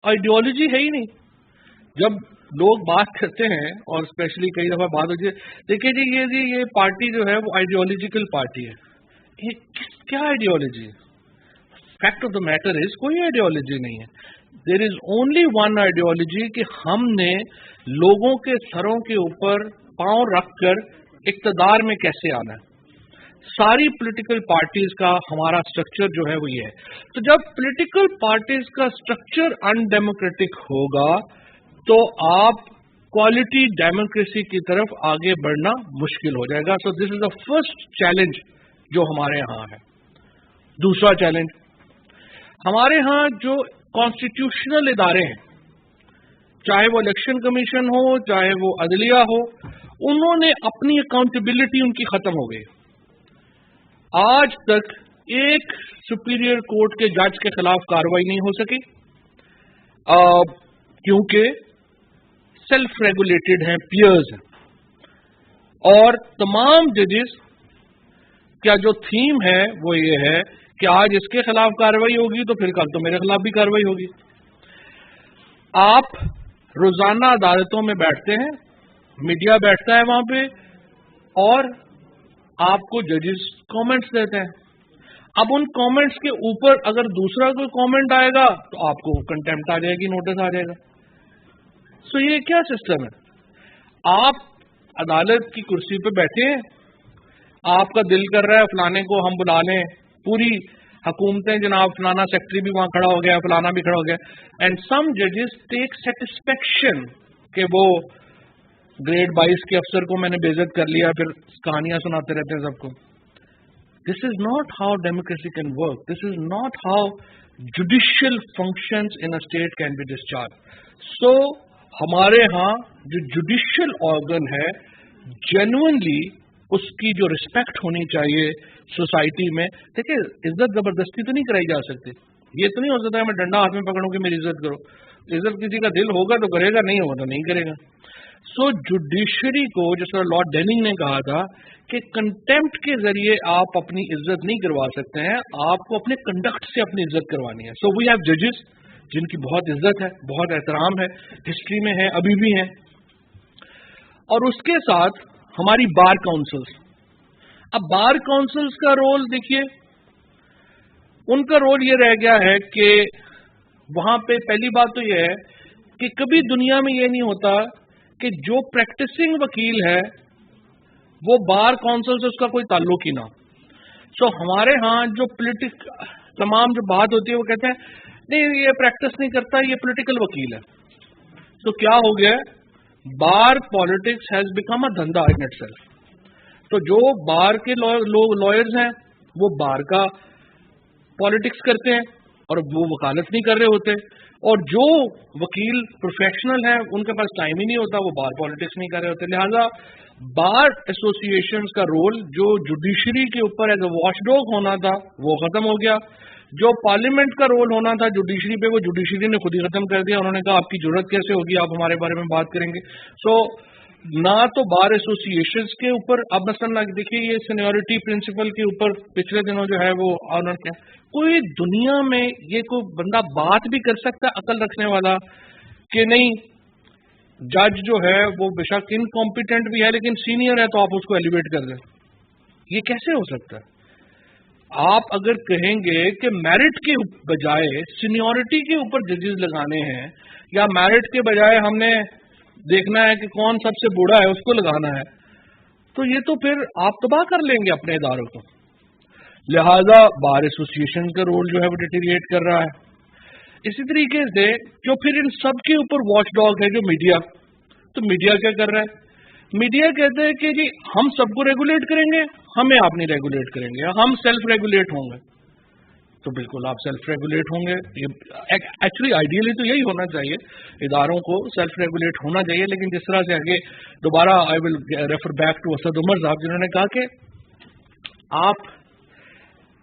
Ideology है ही नहीं। जब लोग बात करते हैं और स्पेशली कई दफा बात होती है, देखिए जी ये पार्टी जो है वो आइडियोलॉजिकल पार्टी है। ये क्या आइडियोलॉजी है? Fact of the matter is कोई आइडियोलॉजी नहीं है। There is only one ideology कि हमने लोगों के सरों के ऊपर पांव रखकर इक्तदार में कैसे आना है। सारी पॉलिटिकल पार्टीज का हमारा स्ट्रक्चर जो है वो ये है। तो जब पॉलिटिकल पार्टीज का स्ट्रक्चर अनडेमोक्रेटिक होगा तो आप क्वालिटी डेमोक्रेसी की तरफ आगे बढ़ना मुश्किल हो जाएगा। So this is the first challenge जो हमारे यहाँ है। दूसरा चैलेंज, हमारे यहाँ जो कॉन्स्टिट्यूशनल इदारे हैं, चाहे वो इलेक्शन कमीशन हो, चाहे वो अदलिया हो, उन्होंने अपनी अकाउंटेबिलिटी उनकी खत्म हो गई। आज तक एक सुपीरियर कोर्ट के जज के खिलाफ कार्रवाई नहीं हो सकी क्योंकि सेल्फ रेगुलेटेड हैं, पियर्स हैं। और तमाम जजेस का जो थीम है वो ये है कि आज इसके खिलाफ कार्रवाई होगी तो फिर कल तो मेरे खिलाफ भी कार्रवाई होगी। आप रोजाना अदालतों में बैठते हैं, मीडिया बैठता है वहां पे और आपको जजेस कमेंट्स देते हैं। अब उन कमेंट्स के ऊपर अगर दूसरा कोई कमेंट आएगा तो आपको कंटेम्प्ट आ जाएगी, नोटिस आ जाएगा। सो ये क्या सिस्टम है? आप अदालत की कुर्सी पे बैठे हैं, आपका दिल कर रहा है फलाने को हम बुला लें, पूरी हुकूमतें जनाब, फलाना सेक्रेटरी भी वहां खड़ा हो गया, फलाना भी खड़ा हो गया, एंड सम जजेस टेक सेटिस्फेक्शन कि वो ग्रेड 22 के अफसर को मैंने बेइज्जत कर लिया, फिर कहानियां सुनाते रहते हैं सबको। This is not how democracy can work. This is not how judicial functions in a state can be discharge. So हमारे यहाँ जो जुडिशियल ऑर्गन है, जेन्युइनली उसकी जो रिस्पेक्ट होनी चाहिए सोसाइटी में। देखिए, इज्जत जबरदस्ती तो नहीं कराई जा सकती। ये तो नहीं हो सकता है मैं डंडा हाथ में पकड़ूं कि मेरी इज्जत करो। इज्जत किसी का दिल होगा तो करेगा, नहीं होगा तो नहीं करेगा। सो जुडिशरी को, जिस तरह लॉर्ड डेनिंग ने कहा था कि कंटेम्प्ट के जरिए आप अपनी इज्जत नहीं करवा सकते हैं, आपको अपने कंडक्ट से अपनी इज्जत करवानी है। सो वी हैव जजेस जिनकी बहुत इज्जत है, बहुत एहतराम है, हिस्ट्री में है, अभी भी है। और उसके साथ हमारी बार काउंसिल्स। अब बार काउंसिल्स का रोल देखिए, उनका रोल ये रह गया है कि वहां पे पहली बात तो यह है कि कभी दुनिया में ये नहीं होता कि जो प्रैक्टिसिंग वकील है वो बार काउंसिल से उसका कोई ताल्लुक ही ना। सो हमारे यहाँ जो तमाम जो बात होती है वो कहते हैं नहीं ये प्रैक्टिस नहीं करता, ये पॉलिटिकल वकील है। तो क्या हो गया, बार पॉलिटिक्स हैज बिकम अ धंधा इन इटसेल्फ। तो जो बार के लॉयर्स हैं वो बार का पॉलिटिक्स करते हैं और वो वकालत नहीं कर रहे होते, और जो वकील प्रोफेशनल हैं उनके पास टाइम ही नहीं होता, वो बार पॉलिटिक्स नहीं कर रहे होते। लिहाजा बार एसोसिएशंस का रोल जो जुडिशरी के ऊपर एज अ वॉचडॉग होना था वो खत्म हो गया। जो पार्लियामेंट का रोल होना था जुडिशरी पे, वो जुडिशरी ने खुद ही खत्म कर दिया। उन्होंने कहा आपकी जरूरत कैसे होगी, आप हमारे बारे में बात करेंगे। सो ना तो बार एसोसिएशंस के ऊपर, अब मसलन देखिए ये सीनियरिटी प्रिंसिपल के ऊपर पिछले दिनों जो है वो ऑनर किया। कोई दुनिया में ये कोई बंदा बात भी कर सकता है अकल रखने वाला कि नहीं जज जो है वो बेशक इनकॉम्पिटेंट भी है लेकिन सीनियर है तो आप उसको एलिवेट कर दें? ये कैसे हो सकता है? आप अगर कहेंगे कि मेरिट के बजाय सीनियरिटी के ऊपर जजेस लगाने हैं, या मेरिट के बजाय हमने देखना है कि कौन सबसे बूढ़ा है उसको लगाना है, तो ये तो फिर आप तबाह कर लेंगे अपने इदारों को। लिहाजा बार एसोसिएशन का रोल जो है वो डिटेरिएट कर रहा है। इसी तरीके से जो फिर इन सब के ऊपर वॉच डॉग है जो मीडिया, तो मीडिया क्या कर रहा है? मीडिया कहते हैं कि जी हम सबको रेगुलेट करेंगे, हमें आप नहीं रेगुलेट करेंगे, हम सेल्फ रेगुलेट होंगे। तो बिल्कुल आप सेल्फ रेगुलेट होंगे। एक्चुअली आइडियली तो यही होना चाहिए, इदारों को सेल्फ रेगुलेट होना चाहिए। लेकिन जिस तरह से आगे दोबारा I will refer back to Asad Umar साहब जिन्होंने कहा कि आप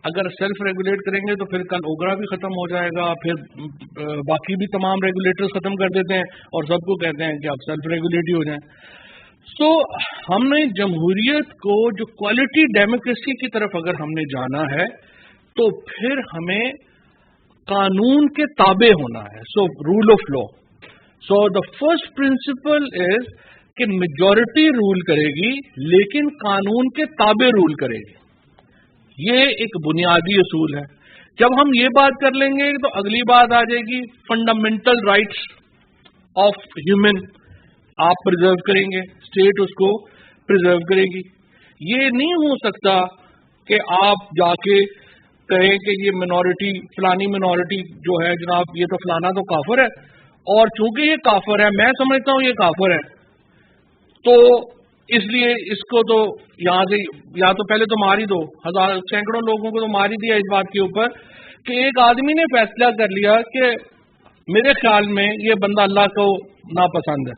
अगर सेल्फ रेगुलेट करेंगे तो फिर कल ओगरा भी खत्म हो जाएगा, फिर बाकी भी तमाम रेगुलेटर्स खत्म कर देते हैं और सबको कहते हैं कि आप सेल्फ रेगुलेट ही हो जाएं। तो हमने जमहूरियत को जो क्वालिटी डेमोक्रेसी की तरफ अगर हमने जाना है तो फिर हमें कानून के ताबे होना है. So rule of law. So the first principle is कि मेजॉरिटी रूल करेगी लेकिन कानून के ताबे रूल करेगी. ये एक बुनियादी असूल है. जब हम ये बात कर लेंगे तो अगली बात आ जाएगी फंडामेंटल राइट्स ऑफ ह्यूमन. आप प्रिजर्व करेंगे, स्टेट उसको प्रिजर्व करेगी. ये नहीं हो सकता कि आप जाके कहें कि ये मिनॉरिटी, फलानी मिनॉरिटी जो है जनाब, ये तो फलाना तो काफिर है, और चूंकि ये काफिर है, मैं समझता हूं ये काफिर है, तो इसलिए इसको तो यहां से या तो पहले तो मार ही दो. सैकड़ों लोगों को तो मार ही दिया इस बात के ऊपर कि एक आदमी ने फैसला कर लिया कि मेरे ख्याल में ये बंदा अल्लाह को नापसंद है.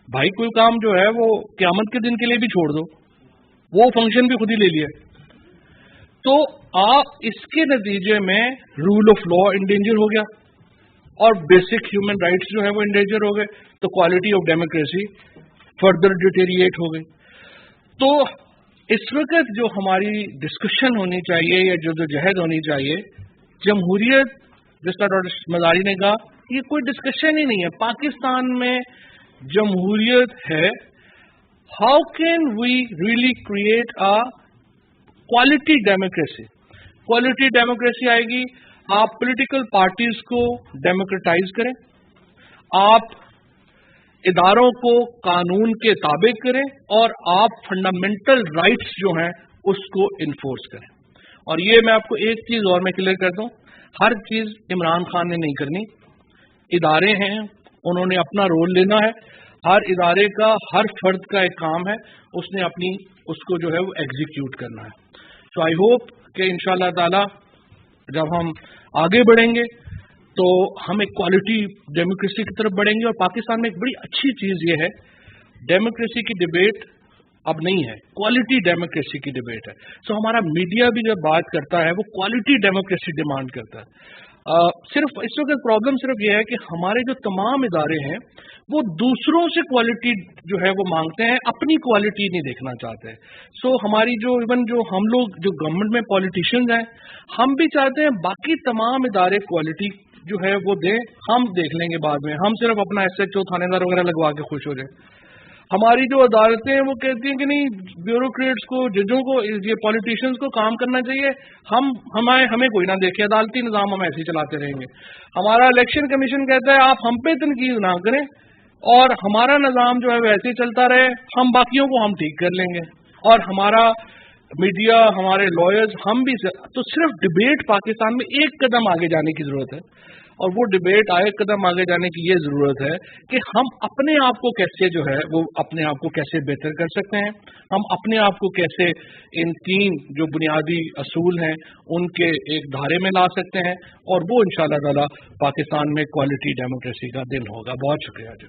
भाई कोई काम जो है वो क़यामत के दिन के लिए भी छोड़ दो, वो फंक्शन भी खुद ही ले लिया. तो आप इसके नतीजे में रूल ऑफ लॉ इंडेंजर हो गया और बेसिक ह्यूमन राइट्स जो है वो इंडेंजर हो गए. तो quality of democracy further deteriorate हो गई. तो इस वक्त जो हमारी डिस्कशन होनी चाहिए या जो जहद होनी चाहिए, जमहूरियत, जिसका डॉक्टर मजारी ने कहा, ये कोई डिस्कशन ही नहीं है. पाकिस्तान में जमहूरियत है. How can we really create a quality democracy? Quality democracy आएगी, आप पॉलिटिकल पार्टीज को डेमोक्रेटाइज करें, आप इदारों को कानून के ताबे करें, और आप फंडामेंटल राइट्स जो हैं उसको इन्फोर्स करें. और ये मैं आपको एक चीज और मैं क्लियर कर दूं, हर चीज इमरान खान ने नहीं करनी. इदारे हैं, उन्होंने अपना रोल लेना है. हर इदारे का, हर फर्द का एक काम है, उसने अपनी उसको जो है वो एग्जीक्यूट करना है. तो आई होप कि इंशाअल्लाह ताला जब हम आगे बढ़ेंगे तो हम एक क्वालिटी डेमोक्रेसी की तरफ बढ़ेंगे. और पाकिस्तान में एक बड़ी अच्छी चीज ये है, डेमोक्रेसी की डिबेट अब नहीं है, क्वालिटी डेमोक्रेसी की डिबेट है. सो हमारा मीडिया भी जब बात करता है वो क्वालिटी डेमोक्रेसी डिमांड करता है. सिर्फ इस वक्त प्रॉब्लम सिर्फ ये है कि हमारे जो तमाम इदारे हैं वो दूसरों से क्वालिटी जो है वो मांगते हैं, अपनी क्वालिटी नहीं देखना चाहते. सो हमारी जो इवन जो हम लोग जो गवर्नमेंट में पॉलिटिशियंस हैं, हम भी चाहते हैं बाकी तमाम इदारे क्वालिटी जो है वो दें, हम देख लेंगे बाद में, हम सिर्फ अपना SHO थानेदार वगैरह लगवा के खुश हो जाए. हमारी जो अदालतें हैं वो कहती हैं कि नहीं, ब्यूरोक्रेट्स को, जजों को, ये पॉलिटिशियंस को काम करना चाहिए, हमें कोई ना देखे, अदालती निज़ाम हम ऐसे ही चलाते रहेंगे. हमारा इलेक्शन कमीशन कहता है आप हम पे तनकीद ना करें और हमारा निज़ाम जो है वैसे ही चलता रहे, हम बाकियों को हम ठीक कर लेंगे. और हमारा मीडिया, हमारे लॉयर्स, हम भी. तो सिर्फ डिबेट पाकिस्तान में एक कदम आगे जाने की जरूरत है, और वो डिबेट आए कदम आगे जाने की ये जरूरत है कि हम अपने आप को कैसे जो है वो अपने आप को कैसे बेहतर कर सकते हैं, हम अपने आप को कैसे इन 3 जो बुनियादी असूल हैं उनके एक धारे में ला सकते हैं, और वो इंशाअल्लाह ताला पाकिस्तान में क्वालिटी डेमोक्रेसी का दिन होगा. बहुत शुक्रिया जी.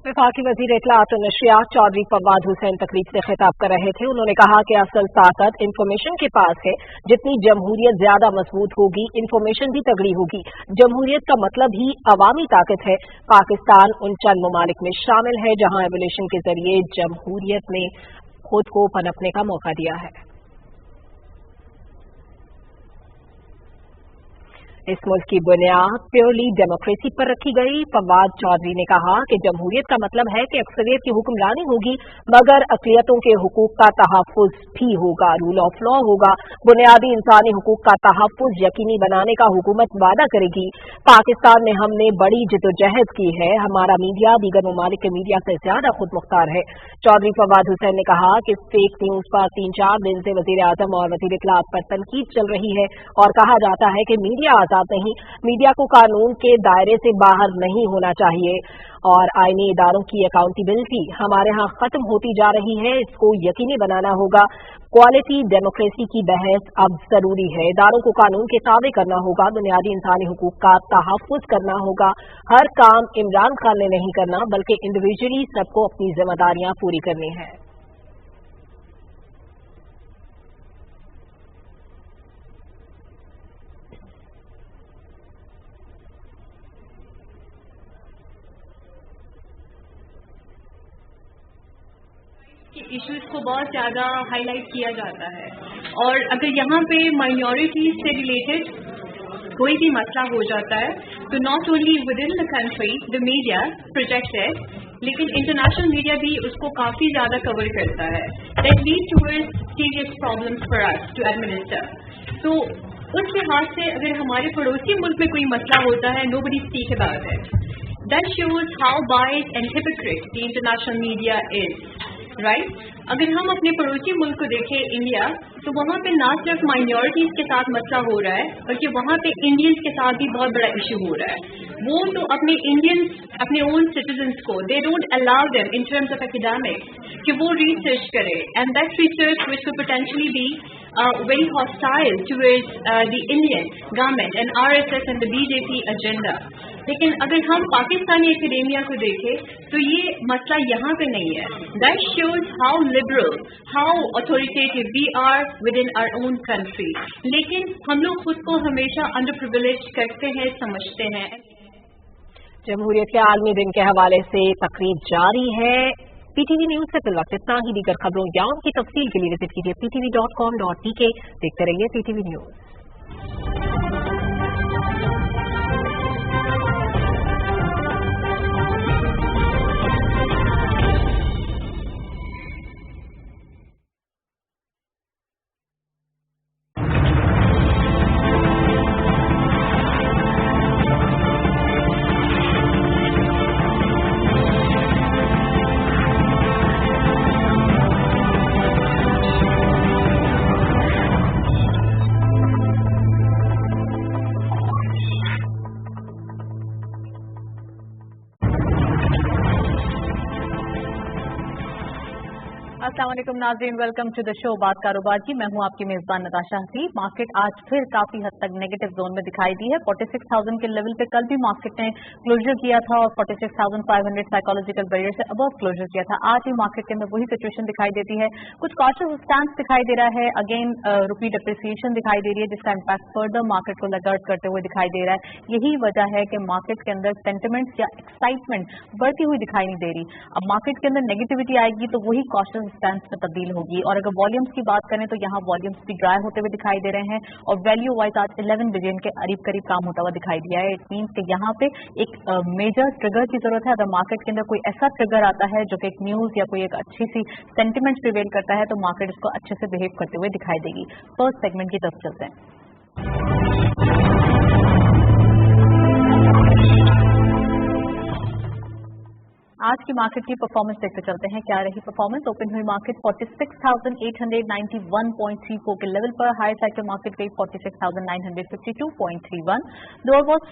वफाकी वजीर इत्तलाआत और नशरियात चौधरी फवाद हुसैन तकरीब से खिताब कर रहे थे. उन्होंने कहा कि असल ताकत इंफॉर्मेशन के पास है. जितनी जमहूरियत ज्यादा मजबूत होगी, इंफॉर्मेशन भी तगड़ी होगी. जमहूरियत का मतलब ही अवामी ताकत है. पाकिस्तान उन चंद ममालिक में शामिल है जहां एवोल्यूशन के जरिए जमहूरियत ने खुद को पनपने का मौका दिया है. इस मुल्क की बुनियाद प्योरली डेमोक्रेसी पर रखी गई. फवाद चौधरी ने कहा कि जमहूरियत का मतलब है कि अक्सरियत की हुक्मरानी होगी, मगर अक़लियतों के हुकूक का तहफ़्फ़ुज़ भी होगा. रूल ऑफ लॉ होगा. बुनियादी इंसानी हुकूक का तहफ़्फ़ुज़ यकीनी बनाने का हुकूमत वादा करेगी. पाकिस्तान में हमने बड़ी जिद्दोजहद की है. हमारा मीडिया दीगर ममालिक के मीडिया से ज्यादा खुद मुख्तार है. चौधरी फवाद हुसैन ने कहा कि फेक न्यूज पर 3-4 दिन से वज़ीर आज़म और वज़ीर इत्तलाआत पर तनकीद चल रही है, और कहा जाता है कि मीडिया नहीं, मीडिया को कानून के दायरे से बाहर नहीं होना चाहिए. और आईनी इदारों की अकाउंटेबिलिटी हमारे यहाँ खत्म होती जा रही है. इसको यकीनी बनाना होगा. क्वालिटी डेमोक्रेसी की बहस अब जरूरी है. इदारों को कानून के ताबे करना होगा. बुनियादी इंसानी हुकूक का तहफ़्फ़ुज़ करना होगा. हर काम इमरान खान ने नहीं करना, बल्कि इंडिविजुअली सबको अपनी जिम्मेदारियां पूरी करनी है. ایشوز کو بہت زیادہ ہائی لائٹ کیا جاتا ہے. اور اگر یہاں پہ مائنورٹیز سے ریلیٹڈ کوئی بھی مسئلہ ہو جاتا ہے تو not only with in the country the media project ہے, لیکن انٹرنیشنل میڈیا بھی اس کو کافی زیادہ کور کرتا ہے. That lead toward serious problems for us to administer. تو اس لحاظ سے اگر ہمارے پڑوسی ملک میں کوئی مسئلہ ہوتا ہے, nobody speak about it. That shows how bias and hypocrite the international media is. Right, اگر ہم اپنے پڑوسی ملک کو دیکھیں انڈیا, تو وہاں پہ نہ صرف مائنورٹیز کے ساتھ مسئلہ ہو رہا ہے بلکہ وہاں پہ انڈینس کے ساتھ بھی بہت بڑا ایشو ہو رہا ہے. وہ تو اپنے انڈینس, اپنے اون سٹیزنس کو they don't allow them in terms of academics کہ وہ ریسرچ کرے, and that research which could potentially be very hostile towards the Indian government and RSS and the BJP agenda. لیکن اگر ہم Pakistani academia کو دیکھیں تو یہ مسئلہ یہاں پہ نہیں ہے. That shows how liberal, how authoritative we are within our own country. لیکن ہم لوگ خود کو ہمیشہ انڈر پریویلیج کرتے ہیں, سمجھتے ہیں. جمہوریت کے عالمی دن کے حوالے سے تقریب جاری ہے. پی ٹی وی نیوز سے فی الوقت اتنا ہی. دیگر خبروں یا ان کی تفصیل کے لیے وزٹ کیجیے ptv.com.pk. دیکھتے رہیے پی ٹی وی نیوز. السلام علیکم ناظرین, ویلکم ٹو دا شو بات کاروبار کی. میں ہوں آپ کی میزبان نتاشا حسین. مارکیٹ آج پھر کافی حد تک نیگیٹو زون میں دکھائی دی ہے. 46,000 کے لیول پہ کل بھی مارکیٹ نے کلوزر کیا تھا اور 46,500 سائیکولوجیکل بیریئر سے ابو کلوزر کیا تھا. آج بھی مارکیٹ کے اندر وہی سچویشن دکھائی دیتی ہے. کچھ کاشس اسٹانس دکھائی دے رہا ہے. اگین روپی ڈپریسیشن دکھائی دے رہی ہے جس کا امپیکٹ فردر مارکیٹ کو لگرٹ کرتے ہوئے دکھائی دے رہا ہے. یہی وجہ ہے کہ مارکیٹ کے اندر سینٹیمنٹ یا ایکسائٹمنٹ بڑھتی ہوئی دکھائی نہیں دے رہی. اب مارکیٹ کے اندر نیگیٹیوٹی آئے گی تو وہی کاشس اسٹانس میں تبدیل ہوگی. اور اگر والیومز کی بات کریں تو یہاں والیومز بھی ڈرائی ہوتے ہوئے دکھائی دے رہے ہیں اور ویلیو وائز آج 11 بلین کے قریب کام ہوتا ہوا دکھائی دیا ہے. اٹ مینس کہ یہاں پہ ایک میجر ٹریگر کی ضرورت ہے. اگر مارکیٹ کے اندر کوئی ایسا ٹریگر آتا ہے جو کہ ایک نیوز یا کوئی ایک اچھی سی سینٹیمنٹ پریویل کرتا ہے تو مارکیٹ اس کو اچھے سے بہیو کرتے ہوئے دکھائی دے گی. فرسٹ سیگمنٹ کی طرف چلتے ہیں. آج کی مارکیٹ کی پرفارمنس دیکھتے چلتے ہیں. کیا رہی پرفارمنس؟ اوپن ہوئی مارکیٹ 46,891.34 کے لیول پر. ہائی سائیکل مارکیٹ گئی 46,952.31. Lower was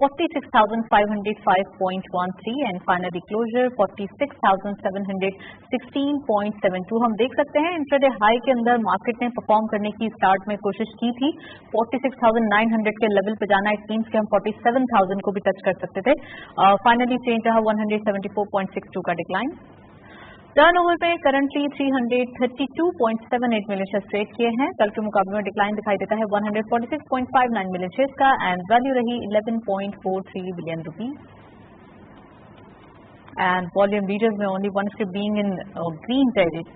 46,505.13 and finally closer 46,716.72. ہم دیکھ سکتے ہیں انٹراڈے ہائی کے اندر مارکیٹ نے پرفارم کرنے کی اسٹارٹ میں کوشش کی تھی. 46,900 کے لیول پہ جانا. اٹ مینس کہ ہم 47,000 کو بھی ٹچ کر سکتے تھے. فائنلی چینج رہا 174.62 کا ڈکلائن. ٹرن اوور پہ کرنٹلی 332.78 ملین شیئر ٹریڈ کیے ہیں. کل کے مقابلے میں ڈکلائن دکھائی دیتا ہے 146.59 ملین شیئر کا اینڈ ویلیو رہی 11.43 billion rupees. And volume leaders میں only one step being in green territory.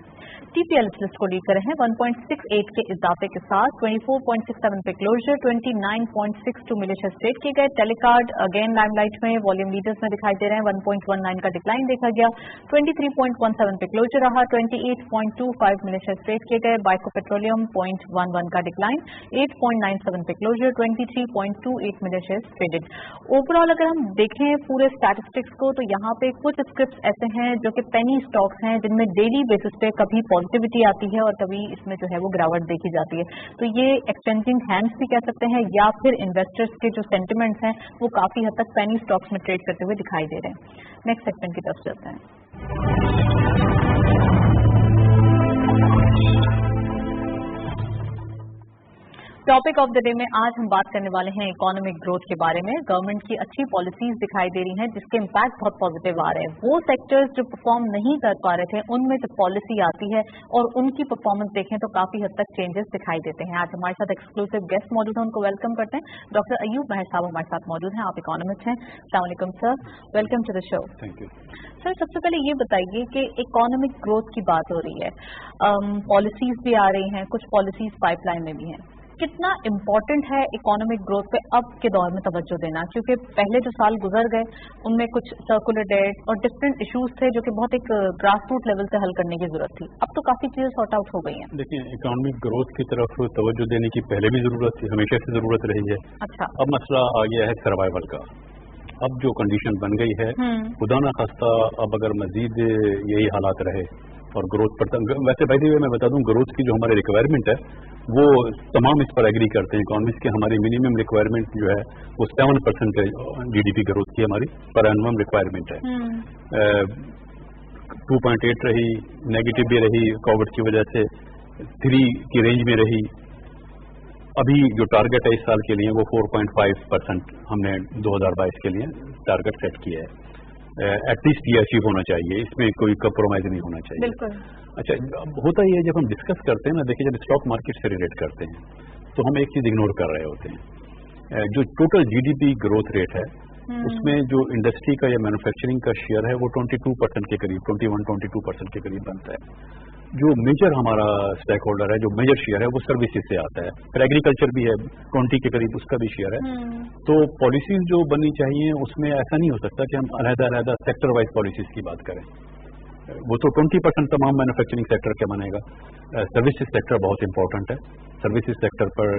T P L اس لسٹ کو لیڈ کر رہے ہیں 1.68 کے اضافے کے ساتھ. 24.67 پہ کلوزر. 29.62 ملین شیئر ٹریڈ کیے گئے. ٹیلی کارڈ اگین لائم لائٹ میں والیوم لیڈرز میں دکھائی دے رہے ہیں. 1.19 کا ڈکلائن دیکھا گیا. 23.17 پہ کلوزر رہا. 28.25 ملین شیئر ٹریڈ کیے گئے. بائیکو پیٹرولیم 0.11 کا ڈکلائن. 8.97 پہ closer. 23.28 million share traded. Over all اگر ہم دیکھیں پورے اسٹیٹسٹکس کو تو یہاں پہ کچھ اسکرپٹس ایسے ہیں جو کہ پینی اسٹاکس ہیں جن میں ڈیلی بیسس پہ کبھی پازیٹیوٹی آتی ہے اور کبھی اس میں جو ہے وہ گراوٹ دیکھی جاتی ہے. تو یہ ایکسچینجنگ ہینڈس بھی کہہ سکتے ہیں یا پھر انویسٹرز کے جو سینٹیمنٹس ہیں وہ کافی حد تک پینی اسٹاکس میں ٹریڈ کرتے ہوئے دکھائی دے رہے ہیں. نیکسٹ سیگمنٹ کی طرف چلتے ہیں. टॉपिक ऑफ द डे में आज हम बात करने वाले हैं इकोनॉमिक ग्रोथ के बारे में। गवर्नमेंट की अच्छी पॉलिसीज दिखाई दे रही हैं जिसके इम्पैक्ट बहुत पॉजिटिव आ रहे हैं। वो सेक्टर्स जो परफॉर्म नहीं कर पा रहे थे उनमें जब पॉलिसी आती है और उनकी परफॉर्मेंस देखें तो काफी हद तक चेंजेस दिखाई देते हैं। आज हमारे साथ एक्सक्लूसिव गेस्ट मौजूद हैं, उनको वेलकम करते हैं। डॉक्टर अयूब महर साहब हमारे साथ मौजूद हैं, आप इकोनॉमिस्ट हैं। अस्सलाम वालेकुम sir, welcome to the show. Thank you sir. सबसे पहले ये बताइए कि इकोनॉमिक ग्रोथ की बात हो रही है, पॉलिसीज भी आ रही हैं, कुछ पॉलिसीज पाइपलाइन में भी हैं। कितना इम्पोर्टेंट है इकोनॉमिक ग्रोथ पे अब के दौर में तवज्जो देना, क्योंकि पहले जो साल गुजर गए उनमें कुछ सर्कुलर डेट और डिफरेंट इश्यूज थे जो कि बहुत एक ग्रास रूट लेवल से हल करने की जरूरत थी। अब तो काफी चीजें सॉर्ट आउट हो गई हैं। देखिए, इकोनॉमिक ग्रोथ की तरफ तवज्जो देने की पहले भी जरूरत थी, हमेशा से जरूरत रही है। अच्छा, अब मसला आ गया है सर्वाइवल का। अब जो कंडीशन बन गई है, खुदा ना खास्ता अब अगर मजीद यही हालात रहे और ग्रोथ पर, वैसे भाई मैं बता दूं, ग्रोथ की जो हमारी रिक्वायरमेंट है वो तमाम इस पर एग्री करते हैं इकोनॉमिस्ट की। हमारी मिनिमम रिक्वायरमेंट जो है वो 7% GDP ग्रोथ की हमारी पर एनुअम रिक्वायरमेंट है। 2.8 रही, नेगेटिव भी रही कोविड की वजह से, 3 की रेंज में रही। अभी जो टारगेट है इस साल के लिए वो 4.5% हमने 2022 के लिए टारगेट सेट किया है। एटलीस्ट ये अचीव होना चाहिए, इसमें कोई कॉम्प्रोमाइज नहीं होना चाहिए। बिल्कुल। अच्छा, होता ही है जब हम डिस्कस करते हैं ना, देखिए जब स्टॉक मार्केट से रिलेट करते हैं तो हम एक चीज इग्नोर कर रहे होते हैं। जो टोटल GDP ग्रोथ रेट है उसमें जो इंडस्ट्री का या मैन्युफैक्चरिंग का शेयर है वो 22% के करीब, 21-22% के करीब बनता है। जो मेजर हमारा स्टेक होल्डर है, जो मेजर शेयर है वो सर्विसेज से आता है, फिर एग्रीकल्चर भी है 20 के करीब, उसका भी शेयर है। तो पॉलिसीज जो बननी चाहिए उसमें ऐसा नहीं हो सकता कि हम अलग-अलग सेक्टर वाइज पॉलिसीज की बात करें। वो तो 20% तमाम मैन्युफैक्चरिंग सेक्टर क्या बनेगा। सर्विसेज सेक्टर बहुत इंपॉर्टेंट है, सर्विसेज सेक्टर पर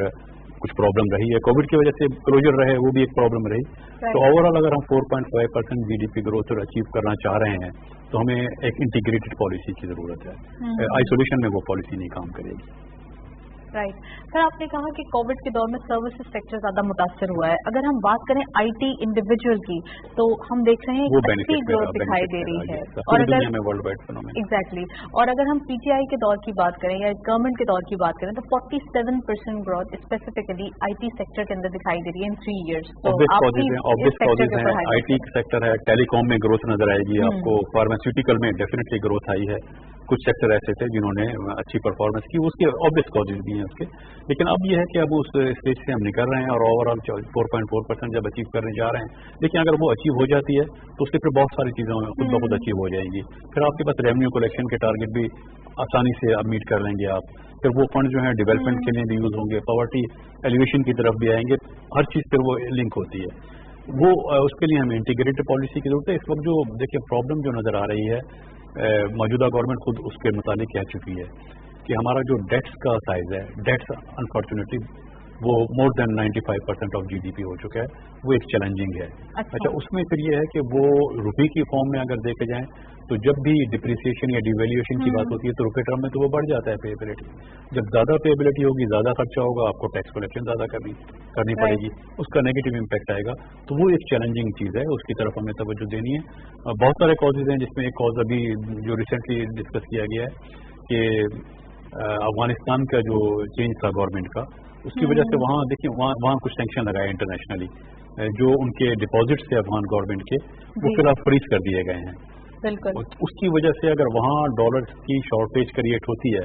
कुछ प्रॉब्लम रही है, कोविड की वजह से क्लोजर रहे, वो भी एक प्रॉब्लम रही। तो ओवरऑल अगर हम 4.5% GDP ग्रोथ अचीव करना चाह रहे हैं तो हमें एक इंटीग्रेटेड पॉलिसी की जरूरत है। आइसोलेशन में वो पॉलिसी नहीं काम करेगी। राइट सर, आपने कहा कि कोविड के दौर में सर्विसेज सेक्टर ज्यादा मुतासर हुआ है। अगर हम बात करें IT इंडिविजुअल की तो हम देख रहे हैं कि अच्छी ग्रोथ दिखाई दे रही है। और अगर एग्जैक्टली, और अगर हम PTI के दौर की बात करें या गवर्नमेंट के दौर की बात करें तो 47% ग्रोथ स्पेसिफिकली IT सेक्टर के अंदर दिखाई दे रही है इन 3 years। IT सेक्टर है, टेलीकॉम में ग्रोथ नजर आएगी आपको, फार्मास्यूटिकल में डेफिनेटली ग्रोथ आई है। कुछ सेक्टर ऐसे थे जिन्होंने अच्छी परफॉर्मेंस की, उसके ऑब्वियस कॉजेज भी हैं उसके। लेकिन अब ये है कि अब उस स्टेज से हम निकल रहे हैं और ओवरऑल 4.4% जब अचीव करने जा रहे हैं। लेकिन अगर वो अचीव हो जाती है तो उससे फिर बहुत सारी चीजें खुद ब खुद अचीव हो जाएंगी। फिर आपके पास रेवेन्यू कलेक्शन के टारगेट भी आसानी से आप मीट कर लेंगे आप। फिर वो फंड जो है डेवलपमेंट के लिए भी यूज होंगे, पॉवर्टी एलिवेशन की तरफ भी आएंगे, हर चीज फिर वो लिंक होती है। वो उसके लिए हमें इंटीग्रेटेड पॉलिसी की जरूरत है। इस वक्त जो देखिए प्रॉब्लम जो नजर आ रही है, मौजूदा गवर्नमेंट खुद उसके मुतालिक कह चुकी है कि हमारा जो डेट्स का साइज है, डेट्स अनफॉर्चुनेटली वो मोर देन 95% ऑफ GDP हो चुका है, वो एक चैलेंजिंग है। अच्छा, उसमें फिर ये है कि वो रुपये की फॉर्म में अगर देखे जाएं तो जब भी डिप्रिसिएशन या डिवेल्यूएशन की बात होती है तो रुपये टर्म में तो वो बढ़ जाता है पेएबिलिटी। जब ज्यादा पेएबिलिटी होगी, ज्यादा खर्चा होगा, आपको टैक्स कलेक्शन ज्यादा करनी पड़ेगी, उसका नेगेटिव इम्पैक्ट आएगा। तो वो एक चैलेंजिंग चीज है, उसकी तरफ हमें तवज्जो देनी है। बहुत सारे कॉजेज हैं जिसमें एक कॉज अभी जो रिसेंटली डिस्कस किया गया है कि अफगानिस्तान का जो चेंज था गवर्नमेंट का, उसकी वजह से वहाँ देखिए वहाँ कुछ सैंक्शन लगाए इंटरनेशनली, जो उनके डिपॉजिट्स थे अफगान गवर्नमेंट के वो फिर अब फ्रीज कर दिए गए हैं। बिल्कुल। उसकी वजह से अगर वहाँ डॉलर की शॉर्टेज क्रिएट होती है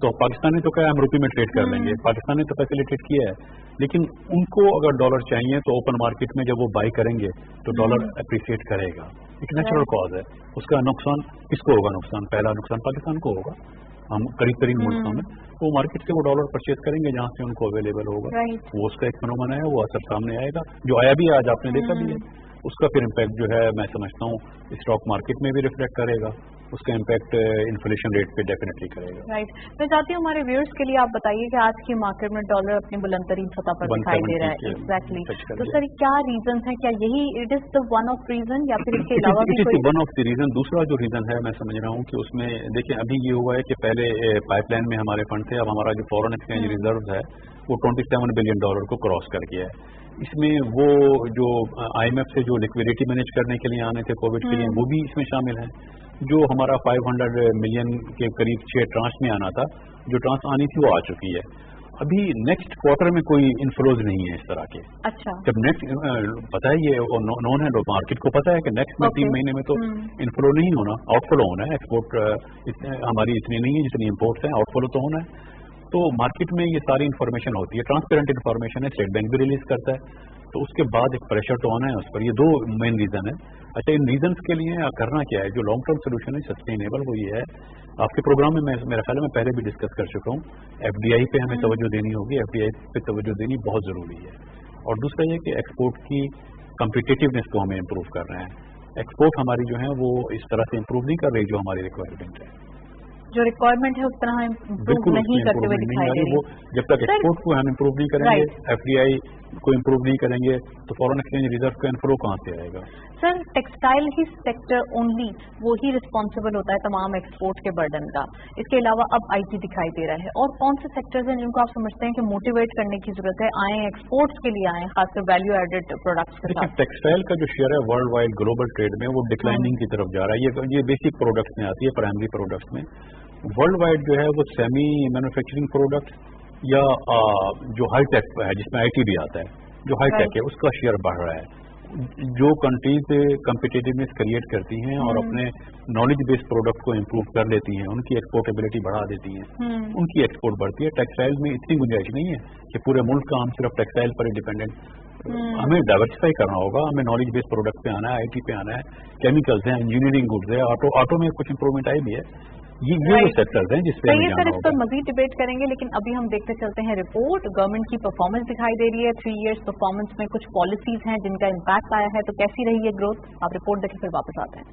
तो पाकिस्तान ने तो क्या हम रुपये में ट्रेड कर लेंगे, पाकिस्तान ने तो फैसिलिटेट किया है, लेकिन उनको अगर डॉलर चाहिए तो ओपन मार्केट में जब वो बाई करेंगे तो डॉलर अप्रिशिएट करेगा। एक नेचुरल कॉज है। उसका नुकसान किसको होगा? नुकसान पहला नुकसान पाकिस्तान को होगा। हम करीब मुल्कों में वो मार्केट से वो डॉलर परचेज करेंगे जहाँ से उनको अवेलेबल होगा। वो उसका एक फिनोमेना है, वो असर सामने आएगा, जो आया भी आज आपने देखा भी है। उसका फिर इम्पैक्ट जो है मैं समझता हूँ स्टॉक मार्केट में भी रिफ्लेक्ट करेगा, उसका इम्पैक्ट इन्फ्लेशन रेट पे डेफिनेटली करेगा। राइट, मैं चाहती हूँ हमारे व्यूअर्स के लिए आप बताइए कि आज की मार्केट में डॉलर अपनी बुलंद तरीन सतह पर दिखाई दे रहा है। एग्जैक्टली। तो सर क्या रीजन है? क्या यही it is the one of reason या फिर इसके अलावा भी कोई? One of the reason. दूसरा जो रीजन है मैं समझ रहा हूँ कि उसमें देखिए अभी ये हुआ है कि पहले पाइपलाइन में हमारे फंड थे, अब हमारा जो फॉरेन एक्सचेंज रिजर्व है वो $27 बिलियन को क्रॉस कर गया है। इसमें वो जो IMF से जो लिक्विडिटी मैनेज करने के लिए आने थे कोविड के लिए, वो भी इसमें शामिल है। जो हमारा 500 मिलियन के करीब 6 ट्रांच में आना था, जो ट्रांच आनी थी वो आ चुकी है। अभी नेक्स्ट क्वार्टर में कोई इनफ्लोज नहीं है इस तरह के। अच्छा, जब नेक्स्ट पता है ये नॉन है, मार्केट को पता है कि नेक्स्ट में 3 महीने में तो इनफ्लो नहीं होना, आउटफ्लो होना है। एक्सपोर्ट हमारी इतनी नहीं है जितनी इम्पोर्ट्स हैं, आउटफ्लो तो होना है। तो मार्केट में ये सारी इन्फॉर्मेशन होती है, ट्रांसपेरेंट इन्फॉर्मेशन है, स्टेट बैंक भी रिलीज करता है, तो उसके बाद एक प्रेशर तो आना है उस पर। ये 2 मेन रीजन है। अच्छा, इन रीजन्स के लिए करना क्या है, जो लॉन्ग टर्म सोल्यूशन है सस्टेनेबल, वो ये है, आपके प्रोग्राम में मेरा ख्याल है मैं पहले भी डिस्कस कर चुका हूँ, एफडीआई पे हमें तवज्जो देनी होगी, एफडीआई पे तवज्जो देनी बहुत ज़रूरी है। और दूसरा ये कि एक्सपोर्ट की कम्पिटिटिवनेस को हमें इम्प्रूव करना है। एक्सपोर्ट हमारी जो है वो इस तरह से इम्प्रूव नहीं कर रही जो हमारी रिक्वायरमेंट है, जो रिक्वायरमेंट है उस तरह इम्प्रूव नहीं करते हुए दिखाई दे रही है। जब तक एक्सपोर्ट को हम इम्प्रूव नहीं करेंगे, एफडीआई को इम्प्रूव नहीं करेंगे, तो फॉरेन एक्सचेंज रिजर्व का इनफ्लो कहाँ से आएगा? सर, टेक्सटाइल ही सेक्टर ओनली वो ही रिस्पॉन्सिबल होता है तमाम एक्सपोर्ट के बर्डन का, इसके अलावा अब आईटी दिखाई दे रहा है। और कौन से सेक्टर्स हैं जिनको आप समझते हैं कि मोटिवेट करने की जरूरत है, आए एक्सपोर्ट्स के लिए आए, खासकर वैल्यू एडेड प्रोडक्ट्स के साथ? टेक्सटाइल का जो शेयर है वर्ल्ड वाइड ग्लोबल ट्रेड में वो डिक्लाइनिंग की तरफ जा रहा है। ये बेसिक प्रोडक्ट्स में आती है, प्राइमरी प्रोडक्ट्स में। वर्ल्ड वाइड जो है वो सेमी मैन्युफैक्चरिंग प्रोडक्ट या जो हाई टेक है जिसमें आईटी भी आता है, जो हाई टेक है उसका शेयर बढ़ रहा है। जो कंट्रीज कम्पिटिटिवनेस क्रिएट करती हैं और अपने नॉलेज बेस्ड प्रोडक्ट को इम्प्रूव कर लेती हैं, उनकी एक्सपोर्टेबिलिटी बढ़ा देती हैं, उनकी एक्सपोर्ट बढ़ती है। टेक्सटाइल में इतनी गुंजाइश नहीं है कि पूरे मुल्क का हम सिर्फ टेक्सटाइल पर ही डिपेंडेंट। हमें डाइवर्सिफाई करना होगा, हमें नॉलेज बेस्ड प्रोडक्ट पे आना है, आईटी पे आना है, केमिकल्स हैं, इंजीनियरिंग गुड्स है, ऑटो में कुछ इंप्रूवमेंट आई भी है। ये वो सेक्टर्स हैं जिसपे ये सर इस पर मजीद डिबेट करेंगे, लेकिन अभी हम देखते चलते हैं रिपोर्ट। गवर्नमेंट की परफॉर्मेंस दिखाई दे रही है, 3 इयर्स परफॉर्मेंस में कुछ पॉलिसीज हैं जिनका इम्पैक्ट आया है, तो कैसी रही है ग्रोथ? आप रिपोर्ट देखें फिर वापस आते हैं।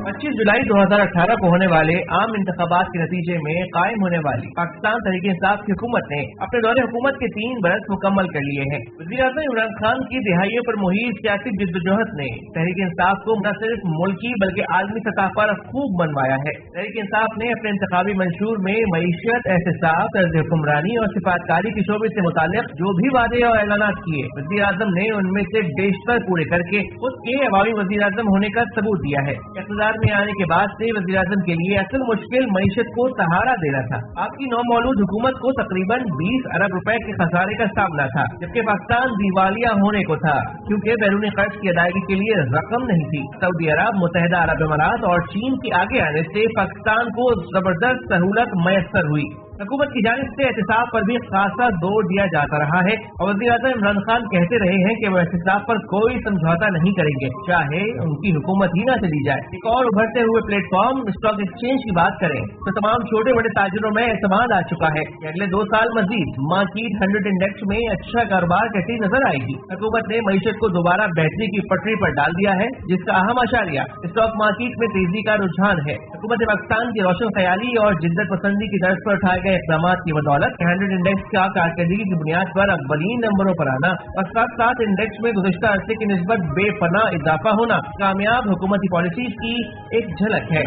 25 जुलाई 2018 को होने वाले आम इंतखाबात के नतीजे में कायम होने वाली पाकिस्तान तहरीक इंसाफ की हुकूमत ने अपने दौरे हुकूमत के 3 बरस मुकम्मल कर लिए हैं। वज़ीर-ए-आज़म इमरान खान की दिहाइयों पर मुहित सियासी जिद्दोजहद ने तहरीक इंसाफ को न सिर्फ मुल्की बल्कि आलमी सतह पर खूब मनवाया है। तहरीक इंसाफ ने अपने इंतखाबी मंशूर में मईशत, एहतसाब, तर्ज हुक्मरानी और सिफातकारी के शोबे से मुताल्लिक जो भी वादे और ऐलानात किए, वज़ीर-ए-आज़म ने उनमें से बेशतर पूरे करके खुद के अवामी वज़ीर-ए-आज़म होने का सबूत दिया है। इक़्तिदार में आने के बाद से वज़ीर-ए-आज़म के लिए असल मुश्किल मईशत को सहारा देना था। आपकी नौमौलूद हुकूमत को तकरीबन 20 अरब रुपए के खसारे का सामना था, जबकि पाकिस्तान दिवालिया होने को था क्योंकि बैरूनी खर्च की अदायगी के लिए रकम नहीं थी। सऊदी अरब, मुत्तहिदा अरब अमारात और चीन के आगे आने से पाकिस्तान को जबरदस्त सहूलत मयसर हुई। हुकूमत की जानिब से एहतसाब पर भी खासा जोर दिया जाता रहा है और वज़ीर-ए-आज़म इमरान खान कहते रहे हैं कि वो एहतसाब पर कोई समझौता नहीं करेंगे, चाहे उनकी हुकूमत ही न चली जाए। एक और उभरते हुए प्लेटफॉर्म स्टॉक एक्सचेंज की बात करें तो तमाम छोटे बड़े ताजिरों में एतमाद आ चुका है कि अगले 2 साल मजीद मार्केट 100 इंडेक्स में अच्छा कारोबार करती नजर आएगी। हुकूमत ने मईशत को दोबारा बेहतरी की पटरी पर डाल दिया है, जिसका अहम आशारिया स्टॉक मार्केट में तेजी का रुझान है। हुकूमत पाकिस्तान की रोशन ख्याली और जिद्दत पसंदी की तर्ज पर उठाए इक़दामात की बदौलत 100 इंडेक्स का कारकर्दगी की बुनियाद पर अव्वलीन नंबरों पर आना और साथ इंडेक्स में गुज़श्ता अरसे की निस्बत बेपनाह इजाफा होना कामयाब हुकूमती पॉलिसीज की एक झलक है।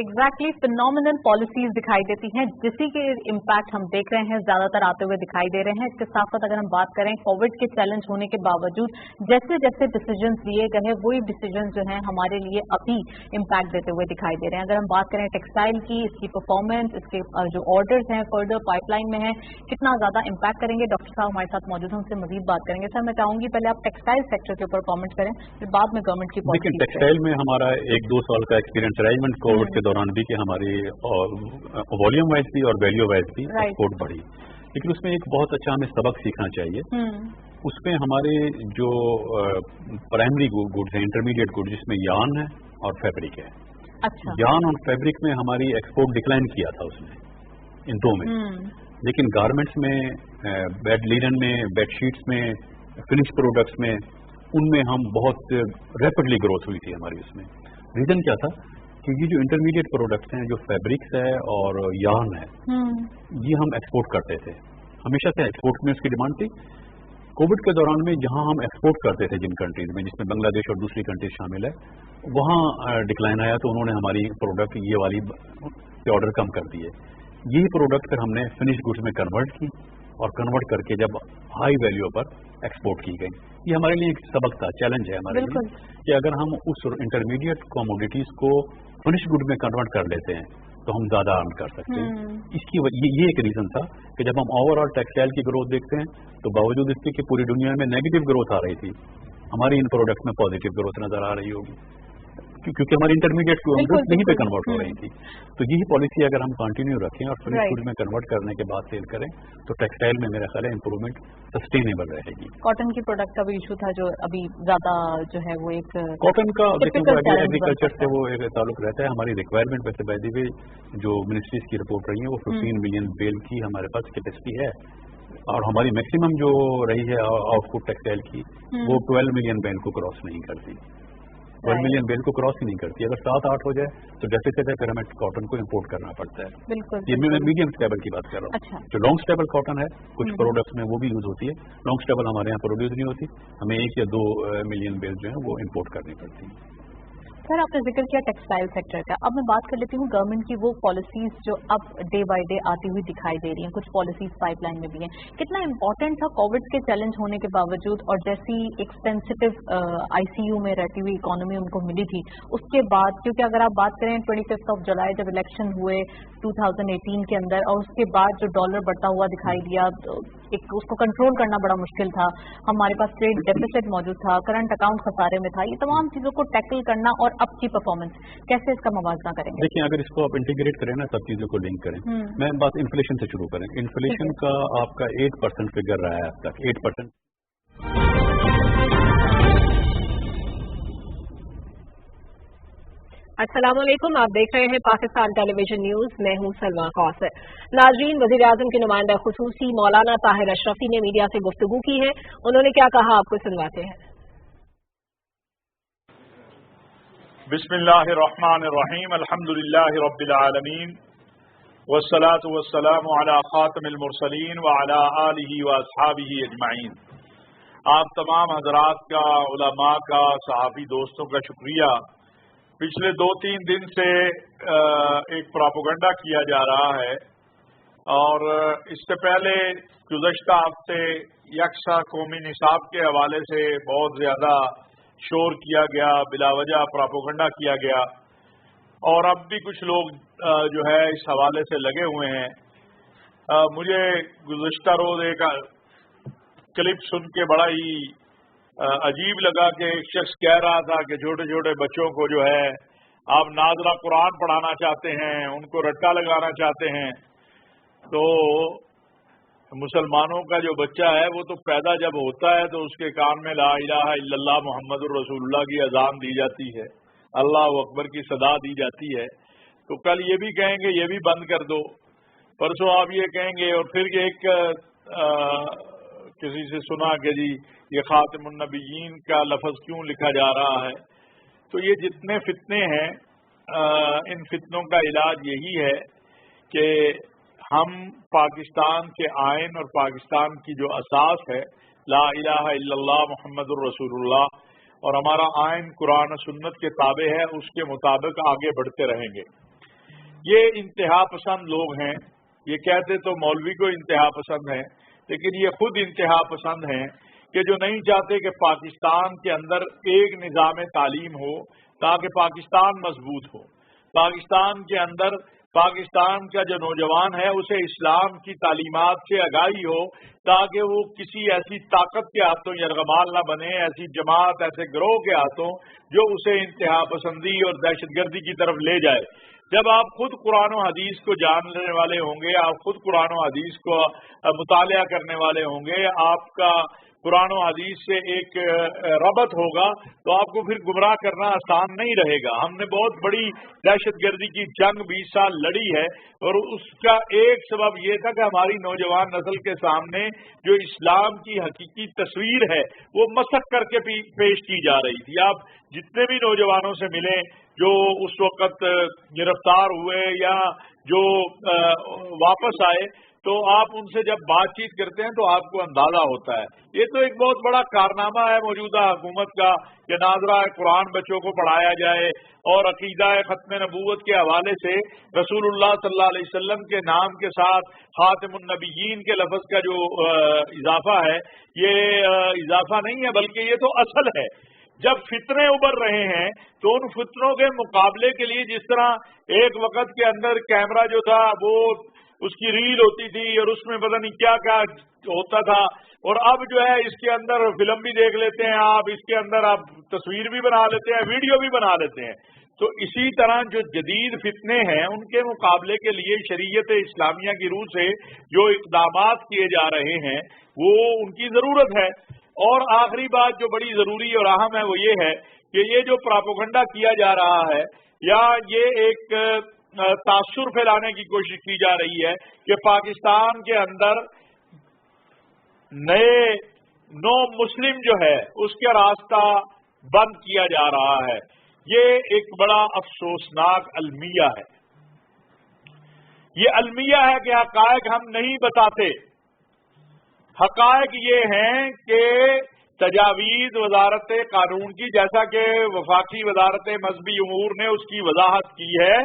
एग्जैक्टली फिनोमिनल पॉलिसीज दिखाई देती हैं, जिसी के इम्पैक्ट हम देख रहे हैं ज्यादातर आते हुए दिखाई दे रहे हैं। इसके साथ साथ अगर हम बात करें कोविड के चैलेंज होने के बावजूद जैसे जैसे डिसीजंस लिए गए हैं वही डिसीजंस जो हैं हमारे लिए अभी इम्पैक्ट देते हुए दिखाई दे रहे हैं। अगर हम बात करें टेक्सटाइल की, इसकी परफॉर्मेंस, इसके जो ऑर्डर्स हैं फर्दर पाइपलाइन में है, कितना ज्यादा इम्पैक्ट करेंगे, डॉक्टर साहब हमारे साथ मौजूद हैं, उनसे मजीद बात करेंगे। सर मैं चाहूंगी पहले आप टेक्सटाइल सेक्टर के ऊपर कॉमेंट करें, फिर बाद में गवर्नमेंट की पॉलिसी। टेक्सटाइल में हमारा 1-2 साल का एक्सपीरियंस रहा है कोविड के दौरान भी कि हमारी वॉल्यूम वाइज भी और वैल्यू वाइज भी एक्सपोर्ट बढ़ी, लेकिन उसमें एक बहुत अच्छा हमें सबक सीखना चाहिए। उसमें हमारे जो प्राइमरी गुड्स हैं, इंटरमीडिएट गुड्स, जिसमें यार्न है और फैब्रिक है। अच्छा। यार्न और फैब्रिक में हमारी एक्सपोर्ट डिक्लाइन किया था उसने इन 2 में, लेकिन गारमेंट्स में, बेड लिनन में, बेडशीट्स में, फिनिश प्रोडक्ट्स में, उनमें हम बहुत रैपिडली ग्रोथ हुई थी हमारी। उसमें रीजन क्या था कि ये जो इंटरमीडिएट प्रोडक्ट्स हैं, जो फैब्रिक्स है और यार्न है, ये हम एक्सपोर्ट करते थे, हमेशा से एक्सपोर्ट में उसकी डिमांड थी। कोविड के दौरान में जहां हम एक्सपोर्ट करते थे जिन कंट्रीज में, जिसमें बांग्लादेश और दूसरी कंट्रीज शामिल है, वहां डिक्लाइन आया तो उन्होंने हमारी प्रोडक्ट ये वाली ऑर्डर कम कर दिए। यही प्रोडक्ट फिर हमने फिनिश गुड्स में कन्वर्ट की और कन्वर्ट करके जब हाई वैल्यू पर एक्सपोर्ट की गई। ये हमारे लिए एक सबक था, चैलेंज है हमारे लिए कि अगर हम उस इंटरमीडिएट कमोडिटीज को फिनिश गुड में कन्वर्ट कर लेते हैं तो हम ज्यादा अर्न कर सकते हैं। इसकी ये एक रीजन था कि जब हम ओवरऑल टेक्सटाइल की ग्रोथ देखते हैं तो बावजूद इसके कि पूरी दुनिया में नेगेटिव ग्रोथ आ रही थी, हमारी इन प्रोडक्ट में पॉजिटिव ग्रोथ नजर आ रही होगी क्योंकि हमारी इंटरमीडिएट गुड्स नहीं पे कन्वर्ट हो रही थी। तो यही पॉलिसी अगर हम कंटिन्यू रखें और फिनिश गुड में कन्वर्ट करने के बाद सेल करें तो टेक्सटाइल में मेरा ख्याल है इंप्रूवमेंट सस्टेनेबल रहेगी। कॉटन की प्रोडक्ट का भी इशू था जो अभी ज्यादा जो है वो एक कॉटन का देखिए एग्रीकल्चर से वो एक ताल्लुक रहता है। हमारी रिक्वायरमेंट वैसे बाय द वे जो मिनिस्ट्रीज की रिपोर्ट रही है वो 15 मिलियन बेल की हमारे पास कैपेसिटी है और हमारी मैक्सिमम जो रही है आउटपुट टेक्सटाइल की वो 12 मिलियन बेल को क्रॉस नहीं करती, 12 मिलियन बेल को क्रॉस ही नहीं करती। अगर 7-8 हो जाए तो डेफिसिट है, फिर हमें कॉटन को इंपोर्ट करना पड़ता है। बिल्कुल, ये मैं मीडियम स्टेबल की बात कर रहा हूँ। अच्छा। जो लॉन्ग स्टेबल कॉटन है कुछ प्रोडक्ट्स में वो भी यूज होती है, लॉन्ग स्टेबल हमारे यहाँ प्रोड्यूस नहीं होती, हमें 1 या 2 मिलियन बेल जो है वो इंपोर्ट करनी पड़ती है। सर आपने जिक्र किया टेक्सटाइल सेक्टर का, अब मैं बात कर लेती हूँ गवर्नमेंट की वो पॉलिसीज जो अब डे बाय डे आती हुई दिखाई दे रही हैं, कुछ पॉलिसीज पाइपलाइन में भी हैं। कितना इम्पोर्टेंट था कोविड के चैलेंज होने के बावजूद और जैसी एक सेंसिटिव आईसीयू में रहती हुई इकोनॉमी उनको मिली थी उसके बाद, क्योंकि अगर आप बात करें 25 जुलाई जब इलेक्शन हुए 2018 के अंदर और उसके बाद जो डॉलर बढ़ता हुआ दिखाई दिया तो एक उसको कंट्रोल करना बड़ा मुश्किल था, हमारे पास ट्रेड डेफिसिट मौजूद था, करंट अकाउंट खसारे में था, ये तमाम चीजों को टैकल करना और अब की परफॉर्मेंस कैसे इसका मवाजना करेंगे? देखिए अगर इसको आप इंटीग्रेट करें ना, सब चीजों को लिंक करें, मैं बात इन्फ्लेशन से शुरू करें। इन्फ्लेशन का आपका 8% फिगर रहा है अब तक, 8%। अस्सलाम वालेकुम, आप देख रहे हैं पाकिस्तान टेलीविजन न्यूज, मैं हूं सलमा कौसर। नाजरीन, वज़ीर आज़म के नुमाइंदा खुसूसी मौलाना ताहिर अशरफी ने मीडिया से गुफ्तगू की है, उन्होंने क्या कहा आपको सुनवाते हैं। बिस्मिल्लाहिर्रहमानिर्रहीम, अल्हम्दुलिल्लाहि रब्बिल आलमीन, वस्सलातु वस्सलामु अला खातिमिल मुरसलीन व अला आलिहि व अस्हाबिहि अजमाइन। आप तमाम हजरात का, उलमा का, सहाबी दोस्तों का शुक्रिया। पिछले 2-3 दिन से एक प्रोपेगेंडा किया जा रहा है और इससे पहले गुज़श्ता हफ्ते यकसा कौमी निसाब के हवाले से बहुत ज़्यादा शोर किया गया, बिलावजह प्रोपेगेंडा किया गया और अब भी कुछ लोग जो है इस हवाले से लगे हुए हैं। मुझे गुज़श्ता रोज़ एक क्लिप सुन के बड़ा ही अजीब लगा कि एक शख्स कह रहा था कि छोटे छोटे बच्चों को जो है आप नाज़रा कुरान पढ़ाना चाहते हैं, उनको रट्टा लगाना चाहते हैं। तो मुसलमानों का जो बच्चा है वो तो पैदा जब होता है तो उसके कान में ला इलाहा इल्लल्लाह मुहम्मदुर रसूलुल्लाह की अजान दी जाती है, अल्लाह अकबर की सदा दी जाती है। तो कल ये भी कहेंगे ये भी बंद कर दो, परसों आप ये कहेंगे और फिर एक किसी से सुना कि जी ये खातिमुन नबिय्यीन का लफ्ज़ क्यों लिखा जा रहा है। तो ये जितने फितने हैं इन फितनों का इलाज यही है कि हम पाकिस्तान के आइन और पाकिस्तान की जो असास है ला इलाहा इल्लल्लाह मुहम्मदुर रसूलुल्लाह और हमारा आइन कुरान और सुन्नत के ताबे है, उसके मुताबिक आगे बढ़ते रहेंगे। ये इंतहा पसंद लोग हैं, ये कहते तो मौलवी को इंतहा पसंद है, लेकिन ये खुद इंतहा पसंद हैं कि जो नहीं चाहते कि पाकिस्तान के अंदर एक निज़ाम तालीम हो ताकि पाकिस्तान मजबूत हो। पाकिस्तान के अंदर पाकिस्तान का जो नौजवान है उसे इस्लाम की तालीमात से आगाही हो ताकि वो किसी ऐसी ताकत के हाथों यरगमाल न बने, ऐसी जमात, ऐसे गिरोह के हाथों जो उसे इंतहा पसंदी और दहशतगर्दी की तरफ ले जाए। जब आप खुद कुरान और हदीस को जानने वाले होंगे, आप खुद कुरान और हदीस को मुतालिया करने वाले होंगे, आपका कुरान और हदीस से एक रबत होगा तो आपको फिर गुमराह करना आसान नहीं रहेगा। हमने बहुत बड़ी दहशतगर्दी की जंग 20 साल लड़ी है और उसका एक सबब यह था कि हमारी नौजवान नस्ल के सामने जो इस्लाम की हकीकी तस्वीर है वो मसक करके पेश की जा रही थी। आप जितने भी नौजवानों से मिले जो उस वक्त गिरफ्तार हुए या जो वापस आए, तो आप उनसे जब बातचीत करते हैं तो आपको अंदाजा होता है। ये तो एक बहुत बड़ा कारनामा है मौजूदा हुकूमत का कि नाज़रा कुरान बच्चों को पढ़ाया जाए और अकीदा ख़त्म नबूवत के हवाले से रसूलुल्लाह सल्लल्लाहु अलैहि वसल्लम के नाम के साथ खातिमुन नबिय्यीन के लफ्ज़ का जो इजाफा है, ये इजाफा नहीं है बल्कि ये तो असल है। जब फितने उभर रहे हैं तो उन फितनों के मुकाबले के लिए जिस तरह एक वक्त के अंदर कैमरा जो था वो उसकी रील होती थी और उसमें पता नहीं क्या क्या होता था, और अब जो है इसके अंदर फिल्म भी देख लेते हैं आप, इसके अंदर आप तस्वीर भी बना लेते हैं, वीडियो भी बना लेते हैं। तो इसी तरह जो जदीद फितने हैं उनके मुकाबले के लिए शरीयत इस्लामिया की रूह से जो इक़दामात किए जा रहे हैं वो उनकी ज़रूरत है। और आखिरी बात जो बड़ी ज़रूरी और अहम है वो ये है कि ये जो प्रोपेगेंडा किया जा रहा है या ये एक तासुर फैलाने की कोशिश की जा रही है कि पाकिस्तान के अंदर नए नो मुस्लिम जो है उसका रास्ता बंद किया जा रहा है, ये एक बड़ा अफसोसनाक अलमिया है। ये अलमिया है कि हकायक हम नहीं बताते। हकायक ये हैं कि तजावीज़ वजारत कानून की, जैसा कि वफाकी वजारत मजहबी उमूर ने उसकी वजाहत की है,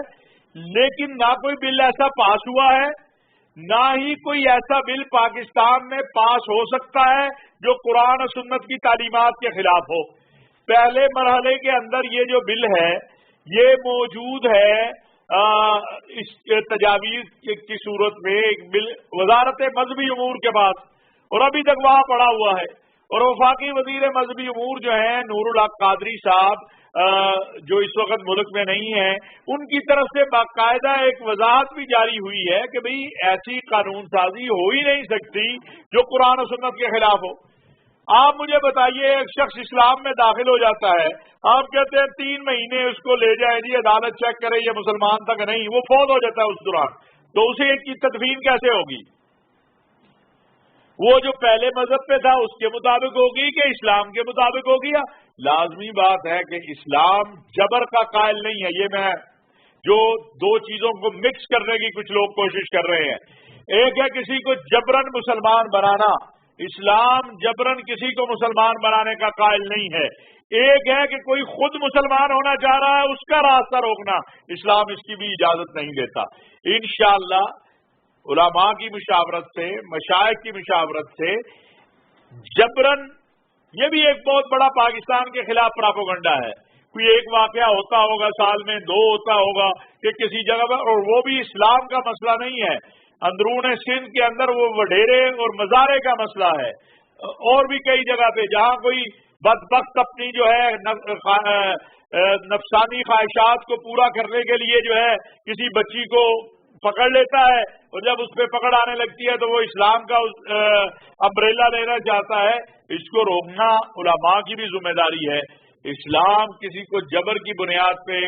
लेकिन ना कोई बिल ऐसा पास हुआ है, ना ही कोई ऐसा बिल पाकिस्तान में पास हो सकता है जो कुरान और सुन्नत की तालीमात के खिलाफ हो। पहले मरहले के अंदर ये जो बिल है ये मौजूद है इस तजावीज़ की सूरत में, एक बिल वजारत मजहबी उमूर के पास, और अभी तक वहां पड़ा हुआ है। और वफाकी वजीर मजहबी उमूर जो है नूरुल हक कादरी साहब, जो इस वक्त मुल्क में नहीं है, उनकी तरफ से बाकायदा एक वजाहत भी जारी हुई है कि भाई ऐसी कानून साजी हो ही नहीं सकती जो कुरान और सुन्नत के खिलाफ हो। आप मुझे बताइए, एक शख्स इस्लाम में दाखिल हो जाता है, आप कहते हैं 3 महीने उसको ले जाए जी अदालत चेक करे ये मुसलमान तक नहीं, वो फौत हो जाता है उस दौरान, तो उसे की तदफीन कैसे होगी? वो जो पहले मजहब पे था उसके मुताबिक होगी कि इस्लाम के मुताबिक होगी? लाजमी बात है कि इस्लाम जबर का कायल नहीं है। ये मैं जो दो चीजों को मिक्स करने की कुछ लोग कोशिश कर रहे हैं। एक है किसी को जबरन मुसलमान बनाना, इस्लाम जबरन किसी को मुसलमान बनाने का कायल नहीं है। एक है कि कोई खुद मुसलमान होना चाह रहा है उसका रास्ता रोकना, इस्लाम इसकी भी इजाजत नहीं देता। इंशाअल्लाह उलमा की मुशावरत से, मशाइख की मुशावरत से जबरन, ये भी एक बहुत बड़ा पाकिस्तान के खिलाफ प्रोपेगेंडा है। कोई एक वाकया होता होगा साल में, 2 होता होगा कि किसी जगह पर, और वो भी इस्लाम का मसला नहीं है, अंदरून सिंध के अंदर वो वडेरे और मजारे का मसला है। और भी कई जगह पे जहां कोई बदबख्त अपनी जो है नफसानी ख्वाहिशात को पूरा करने के लिए जो है किसी बच्ची को पकड़ लेता है, और जब उस पर पकड़ आने लगती है तो वो इस्लाम का अम्ब्रेला लेना चाहता है। इसको रोकना उलमा की भी जिम्मेदारी है। इस्लाम किसी को जबर की बुनियाद पे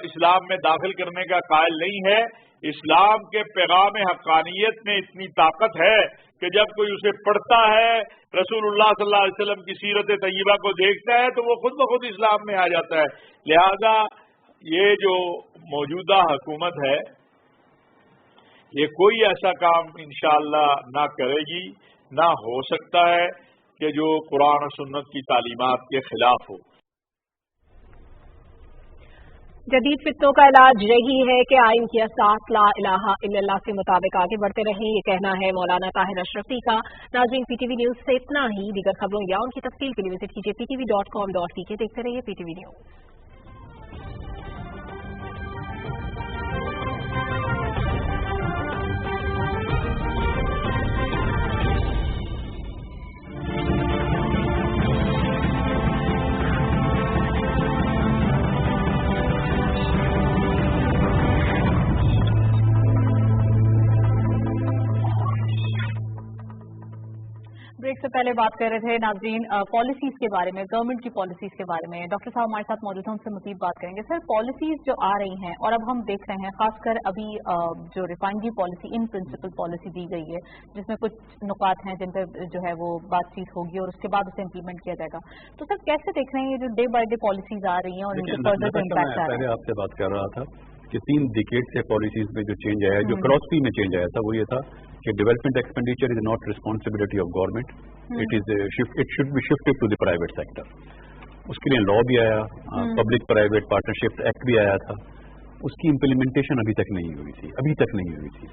इस्लाम में दाखिल करने का कायल नहीं है। इस्लाम के पैगाम हक्कानियत में इतनी ताकत है कि जब कोई उसे पढ़ता है, रसूलुल्लाह सल्लल्लाहु अलैहि वसल्लम की सीरत तय्यबा को देखता है, तो वो खुद ब खुद इस्लाम में आ जाता है। लिहाजा ये जो मौजूदा हुकूमत है ये कोई ऐसा काम इंशाअल्लाह ना करेगी, ना हो सकता है कि जो कुरान और सुन्नत की तालीमात के खिलाफ हो। जदीद फितनों का इलाज यही है कि आइन की असास ला इलाहा इल्लल्लाह के मुताबिक आगे बढ़ते रहें, ये कहना है मौलाना ताहिर अशरफी का। नाज़रीन, पीटीवी न्यूज से इतना ही। दीगर खबरों या उनकी तफसील के लिए विजिट कीजिए ptv.com.tk। देखते रहिए पीटीवी न्यूज। ब्रेक से पहले बात कर रहे थे नाज़रीन पॉलिसीज के बारे में, गवर्नमेंट की पॉलिसीज के बारे में। डॉक्टर साहब हमारे साथ मौजूद हैं, उनसे मज़ीद बात करेंगे। सर, पॉलिसीज जो आ रही हैं और अब हम देख रहे हैं, खासकर अभी जो refinery policy in principle policy दी गई है जिसमें कुछ नुकात हैं जिन पर जो है वो बातचीत होगी और उसके बाद उसे इम्प्लीमेंट किया जाएगा। तो सर कैसे देख रहे हैं ये जो डे बाय डे पॉलिसीज आ रही हैं और इनके फर्दर जो इम्पैक्ट आ रहे हैं? आपसे बात कर रहा था कि 3 डिकेड से पॉलिसीज में जो चेंज आया है, जो फिलॉसफी में चेंज आया था वो ये था कि development expenditure is not responsibility of government, it should be shifted to the private sector. उसके लिए लॉ भी आया, पब्लिक प्राइवेट पार्टनरशिप एक्ट भी आया था. उसकी इम्प्लीमेंटेशन अभी तक नहीं हुई थी.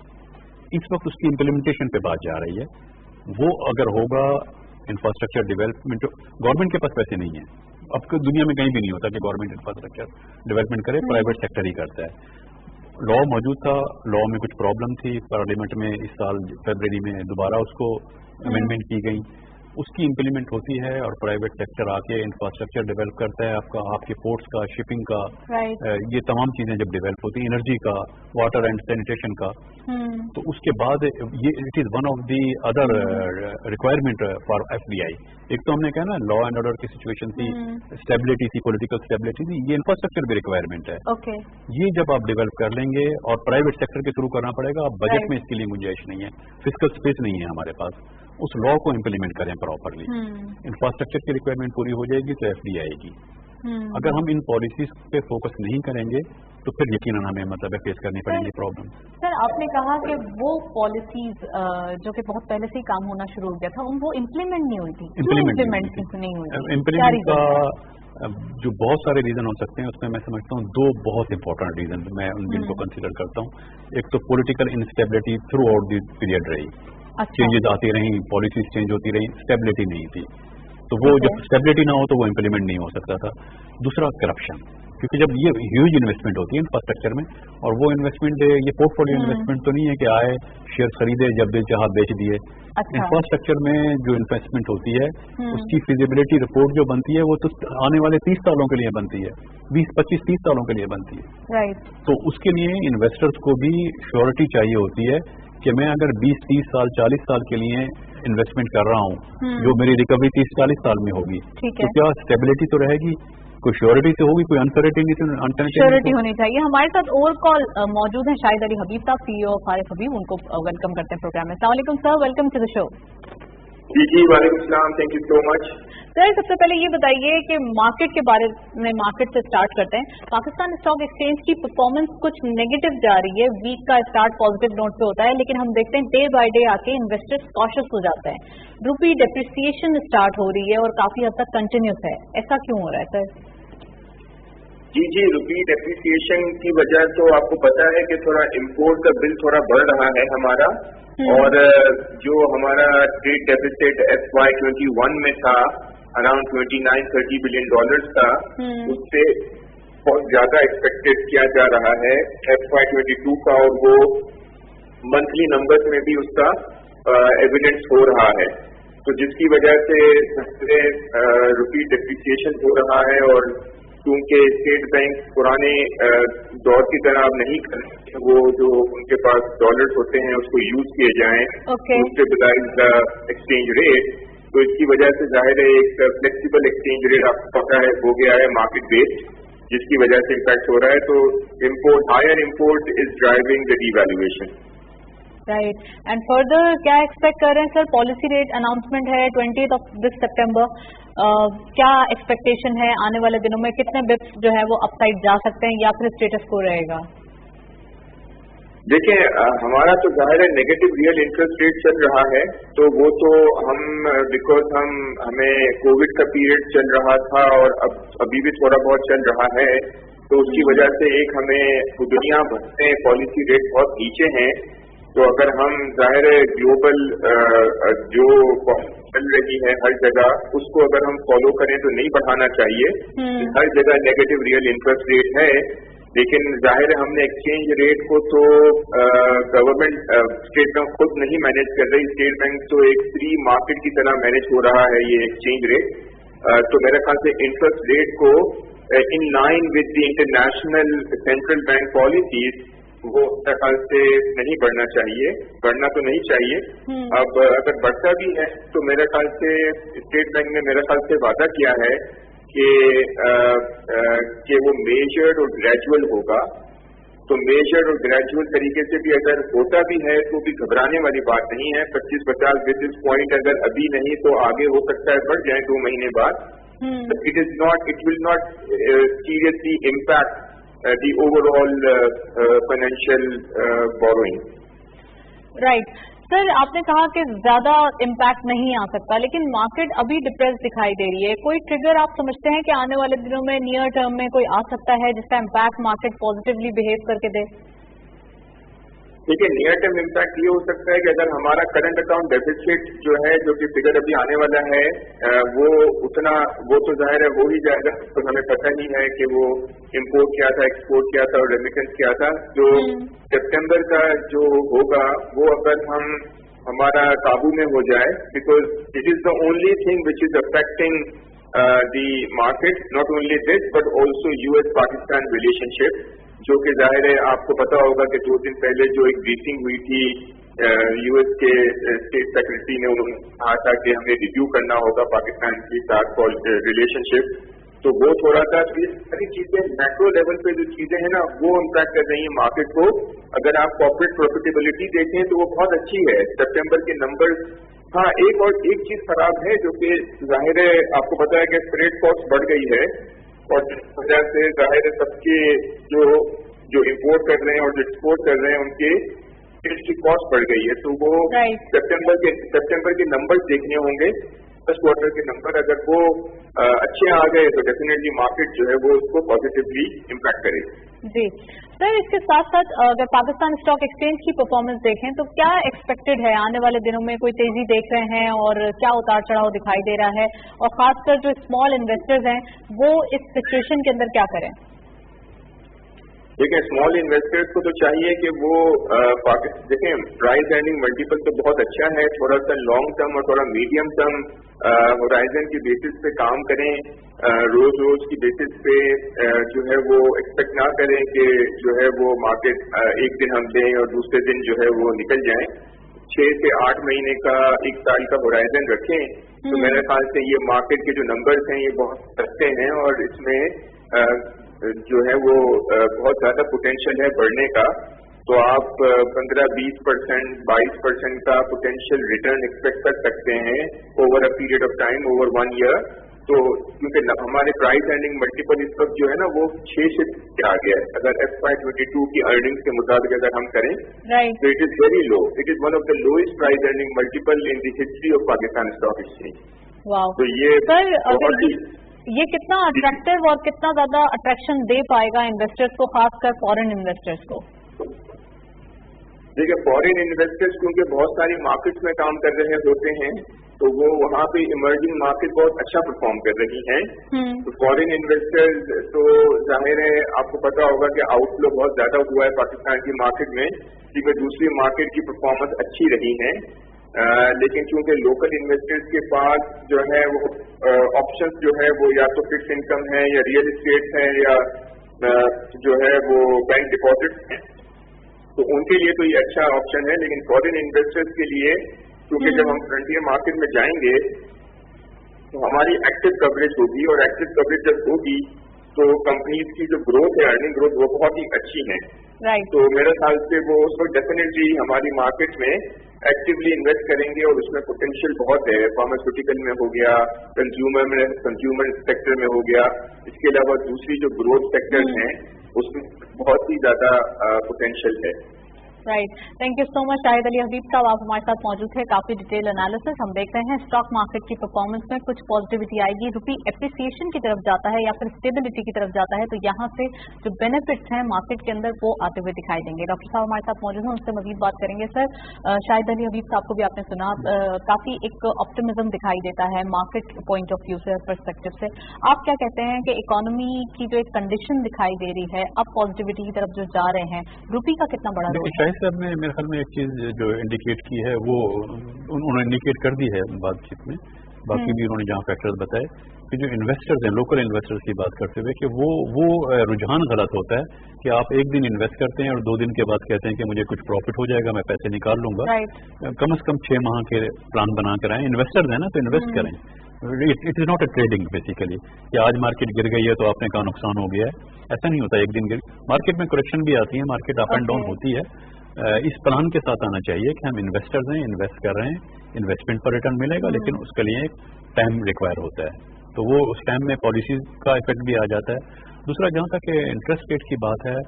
इस वक्त उसकी इम्प्लीमेंटेशन पे बात जा रही है. वो अगर होगा, इंफ्रास्ट्रक्चर डेवलपमेंट, गवर्नमेंट के पास पैसे नहीं है. अब तो दुनिया में कहीं भी नहीं होता कि गवर्नमेंट इंफ्रास्ट्रक्चर डेवलपमेंट करे, प्राइवेट सेक्टर ही करता है. लॉ मौजूद था, लॉ में कुछ प्रॉब्लम थी, पार्लियामेंट में इस साल फरवरी में दोबारा उसको अमेंडमेंट की गई. उसकी इम्प्लीमेंट होती है और प्राइवेट सेक्टर आके इंफ्रास्ट्रक्चर डेवलप करता है, आपके पोर्ट्स का, शिपिंग का, ये तमाम चीजें जब डेवलप होती हैं, एनर्जी का, वाटर एंड सैनिटेशन का, तो उसके बाद ये it is one of the other requirement for FDI. एक तो हमने कहा ना लॉ एंड ऑर्डर की सिचुएशन थी, स्टेबिलिटी थी, पॉलिटिकल स्टेबिलिटी थी, ये इंफ्रास्ट्रक्चर भी रिक्वायरमेंट है. ये जब आप डेवलप कर लेंगे और प्राइवेट सेक्टर के थ्रू करना पड़ेगा, अब बजट में इसके लिए गुंजाइश नहीं है, फिस्कल स्पेस नहीं है हमारे पास. उस लॉ को इम्प्लीमेंट करें प्रॉपरली, इंफ्रास्ट्रक्चर की रिक्वायरमेंट पूरी हो जाएगी तो एफडीआई आएगी. अगर हम इन पॉलिसीज पे फोकस नहीं करेंगे तो फिर यकीनन हमें मतलब फेस करनी पड़ेगी प्रॉब्लम. सर, आपने कहा कि वो पॉलिसीज जो कि बहुत पहले से ही काम होना शुरू हो गया था, वो इम्प्लीमेंट नहीं हुई थी. इम्प्लीमेंट का जो बहुत सारे रीजन हो सकते हैं, उसमें मैं समझता हूँ 2 बहुत इंपॉर्टेंट रीजन मैं उन जिनको कंसिडर करता हूँ. एक तो political instability through out the period रही, चेंजेस आती रही, पॉलिसीज चेंज होती रही, स्टेबिलिटी नहीं थी. तो वो जब स्टेबिलिटी ना हो तो वो इम्प्लीमेंट नहीं हो सकता था. दूसरा करप्शन, क्योंकि जब ये ह्यूज इन्वेस्टमेंट होती है इंफ्रास्ट्रक्चर में, और वो इन्वेस्टमेंट ये पोर्टफोलियो इन्वेस्टमेंट तो नहीं है कि आए शेयर खरीदे, जब दिल चाहा बेच दिए. इंफ्रास्ट्रक्चर में जो इन्वेस्टमेंट होती है उसकी फिजिबिलिटी रिपोर्ट जो बनती है वो तो आने वाले 30 सालों के लिए बनती है, 20, 25, 30 सालों के लिए बनती है. तो उसके लिए इन्वेस्टर्स को भी श्योरिटी चाहिए होती है कि मैं अगर 20, 30 साल, 40 साल के लिए इन्वेस्टमेंट कर रहा हूँ, जो मेरी रिकवरी 30, 40 साल में होगी, तो क्या स्टेबिलिटी तो रहेगी, कोई श्योरिटी तो होगी, कोई अनसर्टेनिटी होनी चाहिए. हमारे साथ और कॉल मौजूद है शाहिद अली हबीब साहब, CEO ऑफ आरिफ हबीब, उनको वेलकम करते हैं प्रोग्राम में. अस्सलाम वालेकुम sir, welcome to the show. जी वालेकुम सलाम, thank you so much. Sir, सबसे पहले ये बताइए कि मार्केट के बारे में, मार्केट से स्टार्ट करते हैं. पाकिस्तान स्टॉक एक्सचेंज की परफॉर्मेंस कुछ नेगेटिव जा रही है. वीक का स्टार्ट पॉजिटिव नोट पे होता है, लेकिन हम देखते हैं डे बाय डे आके इन्वेस्टर्स कॉशियस हो जाते हैं. रुपी डेप्रिसिएशन स्टार्ट हो रही है और काफी हद तक कंटिन्यूस है. ऐसा क्यों हो रहा है सर? जी, रुपी डेप्रिसिएशन की वजह तो आपको पता है कि थोड़ा इम्पोर्ट का बिल थोड़ा बढ़ रहा है हमारा, और जो हमारा ट्रेड डेफिसिट FY21 में था अराउंड $29-30 बिलियन था, उससे बहुत ज्यादा एक्सपेक्टेड किया जा रहा है FY22 का, और वो मंथली नंबर्स में भी उसका एविडेंस हो रहा है. तो जिसकी वजह से रुपी डेप्रिसिएशन हो रहा है. और क्योंकि स्टेट बैंक पुराने दौर की तरह अब नहीं कर सकते, वो जो उनके पास डॉलर्स होते हैं उसको यूज किए जाएं to stabilise the exchange rate, तो इसकी वजह से जाहिर है एक फ्लेक्सिबल एक्सचेंज रेट आपको पता है हो गया है मार्केट बेस्ड, जिसकी वजह से इम्पैक्ट हो रहा है. तो higher import is driving the devaluation. Right. And further क्या एक्सपेक्ट कर रहे हैं सर? पॉलिसी रेट अनाउंसमेंट है 20th of this September. क्या एक्सपेक्टेशन है आने वाले दिनों में? कितने बिप्स जो है वो अपसाइड जा सकते हैं या फिर स्टेटस को रहेगा? देखिए, हमारा तो जाहिर है नेगेटिव रियल इंटरेस्ट रेट चल रहा है, तो वो तो हम बिकॉज हमें कोविड का पीरियड चल रहा था और अभी भी थोड़ा बहुत चल रहा है, तो उसकी वजह से एक हमें दुनिया भर में पॉलिसी रेट बहुत नीचे हैं. तो अगर हम जाहिर है ग्लोबल जो चल रही है हर जगह, उसको अगर हम फॉलो करें तो नहीं बढ़ाना चाहिए. हर जगह नेगेटिव रियल इंटरेस्ट रेट है, लेकिन जाहिर है हमने एक्सचेंज रेट को तो गवर्नमेंट स्टेट बैंक खुद नहीं मैनेज कर रही. स्टेट बैंक तो एक फ्री मार्केट की तरह मैनेज हो रहा है ये एक्सचेंज रेट. तो मेरे ख्याल से इंटरेस्ट रेट को in line with the international central bank policies वो मेरे ख्याल से नहीं बढ़ना चाहिए, बढ़ना तो नहीं चाहिए. अब अगर बढ़ता भी है तो मेरे ख्याल से स्टेट बैंक ने मेरे ख्याल से वादा किया है कि वो मेजर्ड और ग्रेजुअल होगा. तो मेजर्ड और ग्रेजुअल तरीके से भी अगर होता भी है तो भी घबराने वाली बात नहीं है. 25-50 बेसिस पॉइंट अगर अभी नहीं तो आगे हो सकता है बढ़ जाए 2 महीने बाद. It will not seriously impact the overall financial borrowing. Right sir, आपने कहा कि ज्यादा इम्पैक्ट नहीं आ सकता, लेकिन मार्केट अभी डिप्रेस दिखाई दे रही है. कोई ट्रिगर आप समझते हैं कि आने वाले दिनों में नियर टर्म में कोई आ सकता है जिसका इम्पैक्ट मार्केट पॉजिटिवली बिहेव करके दे? देखिए, नियर टर्म इम्पैक्ट ये हो सकता है कि अगर हमारा करंट अकाउंट डेफिसिट जो है, जो कि फिगर अभी आने वाला है, वो तो जाहिर है हो ही जाएगा. तो हमें पता ही है कि वो इम्पोर्ट क्या था, एक्सपोर्ट क्या था और रेमिटेंस क्या था. जो सितंबर का जो होगा वो अगर हमारा काबू में हो जाए, because it is the only thing which is affecting the market. Not only this but also US Pakistan relationship, जो कि जाहिर है आपको पता होगा कि 2 दिन पहले जो एक ब्रीफिंग हुई थी यूएस के स्टेट सेक्रेटरी ने, उन्होंने कहा था कि हमें रिव्यू करना होगा पाकिस्तान के साथ रिलेशनशिप. तो वो थोड़ा सा, ये सारी चीजें मैक्रो लेवल पे जो चीजें हैं ना, वो इम्पैक्ट कर रही है मार्केट को. अगर आप कॉर्पोरेट प्रॉफिटेबिलिटी देखें तो वो बहुत अच्छी है. सितंबर के नंबर्स, हाँ, एक चीज खराब है जो कि जाहिर है आपको पता है कि फ्रेट कॉस्ट बढ़ गई है, और जिस वजह से जाहिर है सबके जो इम्पोर्ट कर रहे हैं और जो एक्सपोर्ट कर रहे हैं उनके की कॉस्ट बढ़ गई है. तो वो सितंबर के नंबर्स देखने होंगे, फर्स्ट क्वार्टर के नंबर. अगर वो अच्छे आ गए तो डेफिनेटली मार्केट जो है वो उसको पॉजिटिवली इम्पैक्ट करेगी. जी सर, इसके साथ साथ अगर पाकिस्तान स्टॉक एक्सचेंज की परफॉर्मेंस देखें तो क्या एक्सपेक्टेड है आने वाले दिनों में? कोई तेजी देख रहे हैं और क्या उतार चढ़ाव दिखाई दे रहा है, और खासकर जो स्मॉल इन्वेस्टर्स हैं वो इस सिचुएशन के अंदर क्या करें? देखिए, स्मॉल इन्वेस्टर्स को तो चाहिए कि वो देखें, प्राइस अर्निंग मल्टीपल तो बहुत अच्छा है. थोड़ा सा लॉन्ग टर्म और थोड़ा मीडियम टर्म होराइजन की बेसिस पे काम करें. रोज की बेसिस पे जो है वो एक्सपेक्ट ना करें कि जो है वो मार्केट एक दिन हम दें और दूसरे दिन जो है वो निकल जाए. 6 से 8 महीने का, 1 साल का होराइजन रखें. तो मेरे ख्याल से ये मार्केट के जो नंबर्स हैं ये बहुत सस्ते हैं और इसमें जो है वो बहुत ज्यादा पोटेंशियल है बढ़ने का. तो आप 15-20%, 22% का पोटेंशियल रिटर्न एक्सपेक्ट कर सकते हैं over a period of time, over 1 year. तो क्योंकि हमारे प्राइस अर्निंग मल्टीपल इस वक्त जो है ना वो 6 से आ गया है. अगर FY22 की अर्निंग्स के मुताबिक अगर हम करें तो it is very low. It is one of the lowest price earning multiple in the history of Pakistan stock exchange. तो ये बहुत ही, ये कितना अट्रैक्टिव और कितना ज्यादा अट्रैक्शन दे पाएगा इन्वेस्टर्स को, खासकर फॉरेन इन्वेस्टर्स को? देखिए, फॉरेन इन्वेस्टर्स क्योंकि बहुत सारी मार्केट्स में काम कर रहे होते हैं तो वो वहाँ पे इमर्जिंग मार्केट बहुत अच्छा परफॉर्म कर रही हैं. तो फॉरेन इन्वेस्टर्स तो जाहिर है आपको पता होगा कि आउटफ्लो बहुत ज्यादा हुआ है पाकिस्तान की मार्केट में, क्योंकि दूसरी मार्केट की परफॉर्मेंस अच्छी रही है. लेकिन क्योंकि लोकल इन्वेस्टर्स के पास जो है वो ऑप्शंस जो है वो या तो फिक्स इनकम है या रियल एस्टेट है या जो है वो बैंक डिपॉजिट है, तो उनके लिए तो ये अच्छा ऑप्शन है. लेकिन फॉरेन इन्वेस्टर्स के लिए क्योंकि जब हम फ्रंटियर मार्केट में जाएंगे तो हमारी एक्टिव कवरेज होगी, और एक्टिव कवरेज जब होगी तो कंपनीज की जो ग्रोथ है, अर्निंग ग्रोथ, वो बहुत ही अच्छी है. तो मेरे ख्याल से वो उस वक्त डेफिनेटली हमारी मार्केट में एक्टिवली इन्वेस्ट करेंगे और उसमें पोटेंशियल बहुत है. फार्मास्यूटिकल में हो गया, कंज्यूमर सेक्टर में हो गया, इसके अलावा दूसरी जो ग्रोथ सेक्टर्स हैं उसमें बहुत ही ज्यादा पोटेंशियल है. Right, thank you so much Shahid Ali Habib sahab, आप हमारे साथ मौजूद थे. काफी डिटेल एनालिसिस. हम देख रहे हैं स्टॉक मार्केट की परफॉर्मेंस में कुछ पॉजिटिविटी आएगी, रुपी एप्रिसिएशन की तरफ जाता है या फिर स्टेबिलिटी की तरफ जाता है, तो यहाँ से जो बेनिफिट्स हैं मार्केट के अंदर वो आते हुए दिखाई देंगे. डॉक्टर साहब हमारे साथ मौजूद हैं, उनसे मजीद बात करेंगे. सर, शाहिद अली हबीब साहब को भी आपने सुना, काफी एक ऑप्टिमिज्म दिखाई देता है मार्केट पॉइंट ऑफ व्यू से, पर्सपेक्टिव से. आप क्या कहते हैं कि इकोनॉमी की जो एक कंडीशन दिखाई दे रही है, अब पॉजिटिविटी की तरफ जो जा रहे हैं, रुपी का कितना बड़ा रोल? शाहिद साहब ने मेरे ख्याल में एक चीज जो इंडिकेट की है वो उन्होंने इंडिकेट कर दी है बातचीत में. बाकी भी उन्होंने जहाँ फैक्टर्स बताए कि जो इन्वेस्टर्स हैं, लोकल इन्वेस्टर्स की बात करते हुए, कि वो रुझान गलत होता है कि आप एक दिन इन्वेस्ट करते हैं और 2 दिन के बाद कहते हैं कि मुझे कुछ प्रॉफिट हो जाएगा, मैं पैसे निकाल लूंगा. कम से कम 6 माह के प्लान बना कर आए. इन्वेस्टर्स हैं ना, तो इन्वेस्ट करें. It is not a trading basically, कि आज मार्केट गिर गई है तो आपने कहा नुकसान हो गया है. ऐसा नहीं होता. एक दिन गिर, मार्केट में करेक्शन भी आती है, मार्केट अप एंड डाउन होती है. इस प्लान के साथ आना चाहिए कि हम इन्वेस्टर्स हैं, इन्वेस्ट कर रहे हैं, इन्वेस्टमेंट पर रिटर्न मिलेगा, लेकिन उसके लिए एक टाइम रिक्वायर होता है. तो वो उस टाइम में पॉलिसीज का इफेक्ट भी आ जाता है. दूसरा, जहाँ तक इंटरेस्ट रेट की बात है,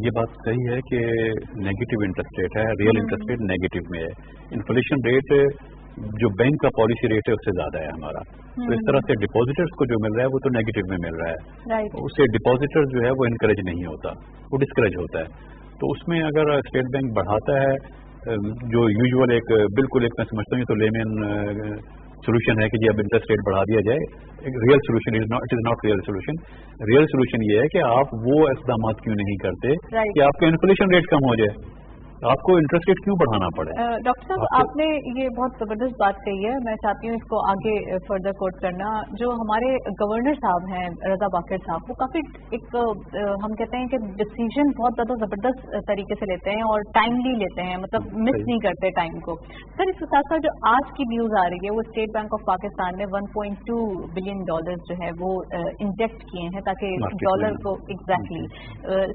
ये बात सही है कि नेगेटिव इंटरेस्ट रेट है, रियल इंटरेस्ट रेट नेगेटिव में है। इन्फ्लेशन रेट जो बैंक का पॉलिसी रेट है उससे ज्यादा है हमारा, तो इस तरह से डिपॉजिटर्स को जो मिल रहा है वो तो नेगेटिव में मिल रहा है, उससे डिपॉजिटर जो है वो इनकरेज नहीं होता, वो डिस्करेज होता है। तो उसमें अगर स्टेट बैंक बढ़ाता है, जो यूजुअल एक बिल्कुल एक मैं समझता हूँ तो लेमन सोल्यूशन है कि जी अब इंटरेस्ट रेट बढ़ा दिया जाए, real solution it is not real solution. Real solution ये है कि आप वो इक़दाम क्यों नहीं करते कि आपका इन्फ्लेशन रेट कम हो जाए, आपको इंटरेस्ट रेट क्यों बढ़ाना पड़े। डॉक्टर साहब, आपने ये बहुत जबरदस्त बात कही है, मैं चाहती हूँ इसको आगे फर्दर कोट करना। जो हमारे गवर्नर साहब हैं रजा बाकिर साहब, वो काफी एक हम कहते हैं कि डिसीजन बहुत ज्यादा जबरदस्त तरीके से लेते हैं और टाइमली लेते हैं, मतलब मिस नहीं करते टाइम को। सर, इसके साथ साथ जो आज की न्यूज आ रही है वो स्टेट बैंक ऑफ पाकिस्तान ने $1.2 बिलियन जो है वो इंजेक्ट किए हैं ताकि डॉलर को एग्जैक्टली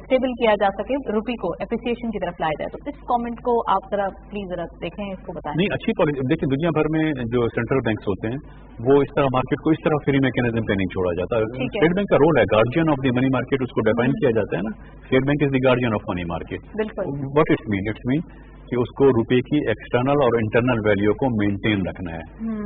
स्टेबल किया जा सके, रुपये को एप्रिसिएशन की तरफ लाया जाए। तो इस कमेंट को आप जरा प्लीज जरा देखें, इसको बताएं। नहीं, अच्छी पॉलिसी। देखिए, दुनिया भर में जो सेंट्रल बैंक्स होते हैं वो इस तरह मार्केट को इस तरह फ्री मैकेनिज्म पे नहीं छोड़ा जाता। स्टेट बैंक का रोल है, guardian of the money market, उसको डिफाइन किया जाता है ना। State bank is the guardian of money market. What it's mean कि उसको रुपए की एक्सटर्नल और इंटरनल वैल्यू को मेंटेन रखना है।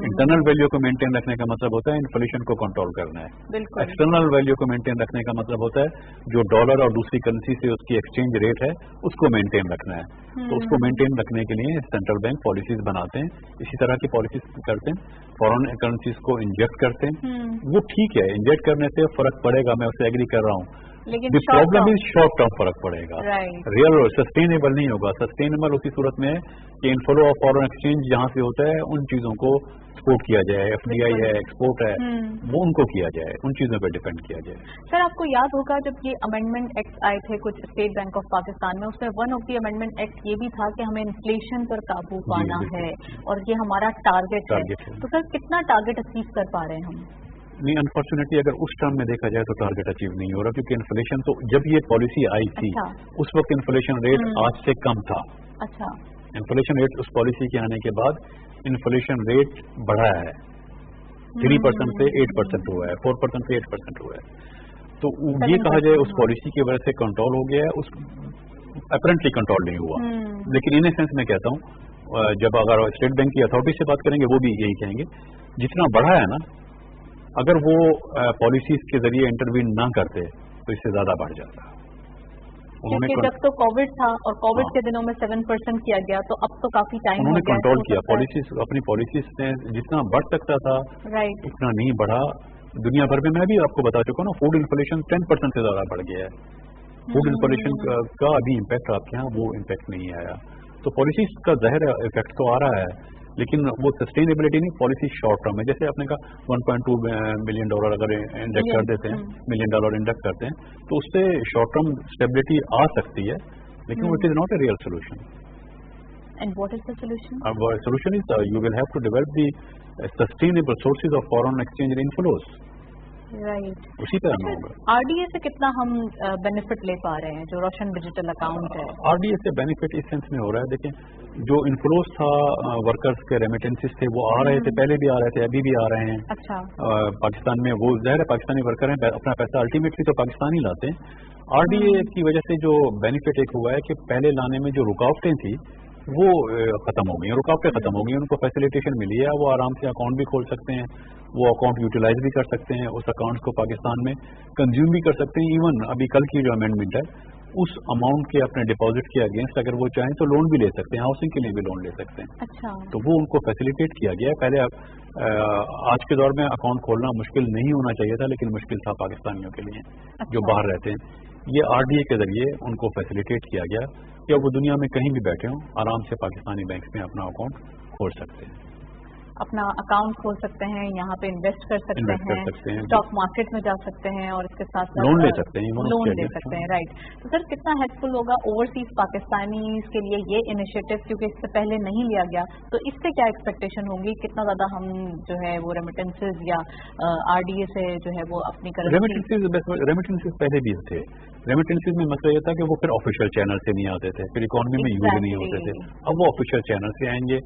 इंटरनल वैल्यू को मेंटेन रखने का मतलब होता है इन्फ्लेशन को कंट्रोल करना है। एक्सटर्नल वैल्यू को मेंटेन रखने का मतलब होता है जो डॉलर और दूसरी करेंसी से उसकी एक्सचेंज रेट है उसको मेंटेन रखना है। तो उसको मेंटेन रखने के लिए सेंट्रल बैंक पॉलिसीज बनाते हैं, इसी तरह की पॉलिसीज करते हैं, फॉरेन करेंसीज को इंजेक्ट करते हैं। वो ठीक है, इंजेक्ट करने से फर्क पड़ेगा, मैं उससे एग्री कर रहा हूँ, लेकिन प्रॉब्लम इज शॉर्ट टर्म फर्क पड़ेगा, रियल सस्टेनेबल नहीं होगा। सस्टेनेबल उसी सूरत में कि इनफ्लो ऑफ फॉरेन एक्सचेंज जहां से होता है उन चीजों को सपोर्ट किया जाए, एफडीआई है, एक्सपोर्ट है, वो उनको किया जाए, उन चीजों पर डिपेंड किया जाए। सर, आपको याद होगा जब ये अमेंडमेंट एक्ट आए थे कुछ स्टेट बैंक ऑफ पाकिस्तान में, उसमें one of the amendment act ये भी था कि हमें इन्फ्लेशन पर काबू पाना है और ये हमारा टारगेट है। तो सर, कितना टारगेट अचीव कर पा रहे हैं हम? नहीं, अनफॉर्चुनेटली अगर उस टर्म में देखा जाए तो टारगेट अचीव नहीं हो रहा, क्योंकि इन्फ्लेशन तो जब ये पॉलिसी आई थी उस वक्त इन्फ्लेशन रेट आज से कम था। अच्छा, इन्फ्लेशन रेट उस पॉलिसी के आने के बाद इन्फ्लेशन रेट बढ़ा है, 3% से 8% हुआ है, 4% से 8% हुआ है। तो ये कहा जाए उस पॉलिसी की वजह से कंट्रोल हो गया है, उस अपरेंटली कंट्रोल नहीं हुआ। लेकिन इन सेंस मैं कहता हूँ, जब अगर स्टेट बैंक की अथॉरिटी से बात करेंगे वो भी यही कहेंगे, जितना बढ़ा है ना, अगर वो पॉलिसीज के जरिए इंटरवीन ना करते तो इससे ज्यादा बढ़ जाता। क्योंकि जब तो कोविड था और कोविड के दिनों में 7% किया गया, तो अब तो काफी टाइम उन्होंने कंट्रोल किया। पॉलिसीज, अपनी पॉलिसीज ने जितना बढ़ सकता था उतना नहीं बढ़ा। दुनिया भर में मैं भी आपको बता चुका हूँ ना, फूड इन्फ्लेशन 10% से ज्यादा बढ़ गया है। फूड इन्फ्लेशन का अभी इम्पैक्ट आपके यहाँ वो इम्पैक्ट नहीं आया। तो पॉलिसीज का ज़ाहिर इफेक्ट तो आ रहा है, लेकिन वो सस्टेनेबिलिटी नहीं, पॉलिसी शॉर्ट टर्म है। जैसे आपने कहा $1.2 बिलियन अगर इंडेक्ट कर देते हैं, $1 मिलियन इंडेक्ट करते हैं, तो उससे शॉर्ट टर्म स्टेबिलिटी आ सकती है, लेकिन it is not a real solution. And what is the solution? Solution is you will have to develop the sustainable sources of foreign exchange inflows. Right, उसी तरह में होगा। आरडीए से कितना हम बेनिफिट ले पा रहे हैं, जो रोशन डिजिटल अकाउंट है? आरडीए से बेनिफिट इस सेंस में हो रहा है, देखें जो इन्फ्लोस था, वर्कर्स के रेमिटेंसेस थे, वो आ रहे थे, पहले भी आ रहे थे, अभी भी आ रहे हैं। अच्छा, पाकिस्तान में वो ज़ाहिर है पाकिस्तानी वर्कर हैं, अपना पैसा अल्टीमेटली तो पाकिस्तान ही लाते हैं। आरडीए की वजह से जो बेनिफिट एक हुआ है कि पहले लाने में जो रुकावटें थी वो खत्म हो गई, रुकावटें खत्म हो गई, उनको फैसिलिटेशन मिली है, वो आराम से अकाउंट भी खोल सकते हैं, वो अकाउंट यूटिलाइज भी कर सकते हैं, उस अकाउंट को पाकिस्तान में कंज्यूम भी कर सकते हैं। इवन अभी कल की जो अमेंडमेंट है उस अमाउंट के अपने डिपॉजिट के अगेंस्ट अगर वो चाहें तो लोन भी ले सकते हैं, हाउसिंग के लिए भी लोन ले सकते हैं। अच्छा, तो वो उनको फैसिलिटेट किया गया है। पहले आज के दौर में अकाउंट खोलना मुश्किल नहीं होना चाहिए था, लेकिन मुश्किल था पाकिस्तानियों के लिए। अच्छा, जो बाहर रहते हैं, ये आरडीए के जरिए उनको फैसिलिटेट किया गया कि वो दुनिया में कहीं भी बैठे हों आराम से पाकिस्तानी बैंक में अपना अकाउंट खोल सकते हैं, अपना अकाउंट खोल सकते हैं, यहाँ पे इन्वेस्ट कर सकते हैं, स्टॉक मार्केट में जा सकते हैं और इसके साथ साथ लोन ले सकते हैं, लोन ले सकते हैं। राइट, तो सर कितना हेल्पफुल होगा ओवरसीज पाकिस्तानीज के लिए ये इनिशिएटिव, क्योंकि इससे पहले नहीं लिया गया, तो इससे क्या एक्सपेक्टेशन होंगी, कितना ज्यादा हम जो है वो रेमिटेंसेज या आरडीए से जो है वो अपनी रेमिटेंसेज पहले भी थे। रेमिटेंसेज में मसला ये था कि वो फिर ऑफिशियल चैनल से नहीं आते थे, फिर इकोनॉमी में यूज नहीं होते थे। अब वो ऑफिशियल चैनल से आएंगे,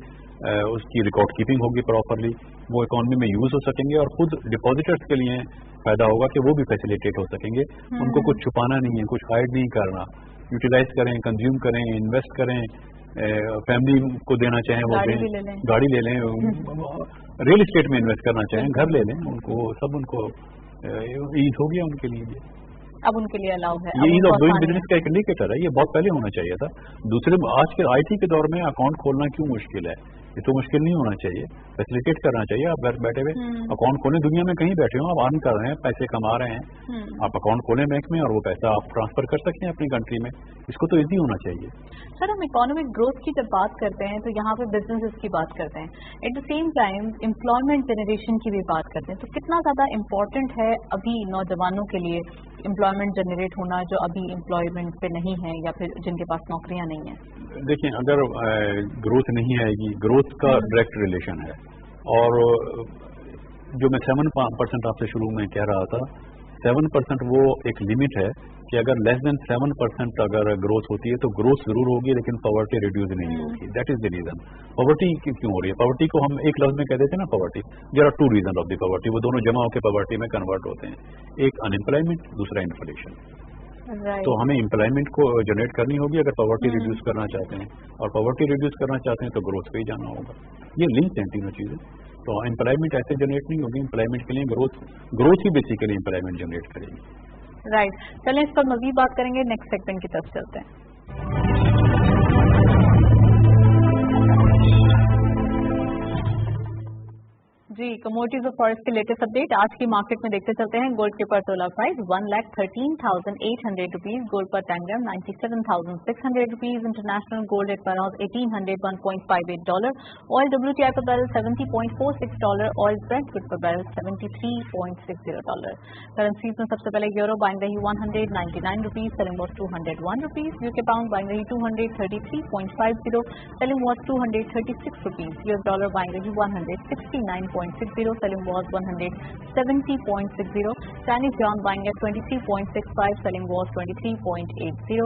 उसकी रिकॉर्ड कीपिंग होगी प्रॉपरली, वो इकोनॉमी में यूज हो सकेंगे और खुद डिपॉजिटर्स के लिए फायदा होगा कि वो भी फैसिलिटेट हो सकेंगे। उनको कुछ छुपाना नहीं है, कुछ हाइड नहीं करना, यूटिलाइज करें, कंज्यूम करें, इन्वेस्ट करें, फैमिली को देना चाहें वो दें, गाड़ी ले लें, रियल एस्टेट में इन्वेस्ट करना चाहें घर ले लें, उनको सब उनको ईज हो गया उनके लिए भी। अब उनके लिए अलाउ है। ये ईज ऑफ डूइंग बिजनेस का एक इंडिकेटर है, ये बहुत पहले होना चाहिए था। दूसरे आज के IT के दौर में अकाउंट खोलना क्यों मुश्किल है? ये तो मुश्किल नहीं होना चाहिए, फैसिलिटेट करना चाहिए। आप घर बैठे हुए अकाउंट खोलें, दुनिया में कहीं बैठे हो, आप अर्न कर रहे हैं, पैसे कमा रहे हैं, आप अकाउंट खोलें बैंक में और वो पैसा आप ट्रांसफर कर सकते हैं अपनी कंट्री में। इसको तो इजी होना चाहिए। सर, हम इकोनॉमिक ग्रोथ की जब बात करते हैं तो यहाँ पे बिजनेसेस की बात करते हैं, at the same time employment generation की भी बात करते हैं। तो कितना ज़्यादा इम्पोर्टेंट है अभी नौजवानों के लिए एम्प्लॉयमेंट जनरेट होना जो अभी एम्प्लॉयमेंट पे नहीं है या फिर जिनके पास नौकरियाँ नहीं हैं? देखिए, अगर ग्रोथ नहीं आएगी, ग्रोथ का डायरेक्ट रिलेशन है, और जो मैं 7% आपसे शुरू में कह रहा था, 7% वो एक लिमिट है कि अगर लेस देन 7% अगर ग्रोथ होती है तो ग्रोथ जरूर होगी लेकिन पॉवर्टी रिड्यूस नहीं होगी। That is the reason. Poverty क्यों हो रही है? पॉवर्टी को हम एक लफ्ज में कह देते हैं ना, poverty. There are 2 reason of the poverty, वो दोनों जमा होकर पॉवर्टी में कन्वर्ट होते हैं, एक अनएम्प्लॉयमेंट, दूसरा इन्फ्लेशन। तो हमें एम्प्लॉयमेंट को जनरेट करनी होगी अगर पॉवर्टी रिड्यूस करना चाहते हैं, और पॉवर्टी रिड्यूस करना चाहते हैं तो ग्रोथ पे ही जाना होगा। ये लिंक हैं तीनों चीजें। तो एम्प्लॉयमेंट ऐसे जनरेट नहीं होगी, एम्प्लॉयमेंट के लिए ग्रोथ ही बेसिकली एम्प्लॉयमेंट जनरेट करेगी। राइट, चलें इस पर मजीद बात करेंगे, नेक्स्ट सेगमेंट की तरफ चलते हैं। जी, कमोडिटीज और फॉरेक्स के लेटेस्ट अपडेट आज की मार्केट में देखते चलते हैं। गोल्ड के पर तोला प्राइस 1,13,800 रुपीज, गोल्ड पर 10 ग्राम 97,600 रुपीज, इंटरनेशनल गोल्ड एट पर 1800 $1.58, ऑयल WTI पर बैरल $70.46, ऑयल ब्रेंट क्रूड पर बैरल $73.60। करेंसीज में सबसे पहले यूरो बाइंग रही 199 rupees, selling was 201 rupees, UK pound buying रही 233.50, selling was 236 rupees, US dollar buying रही 169.60, selling was 170.60. Chinese yuan buying at 23.65, selling was 23.80.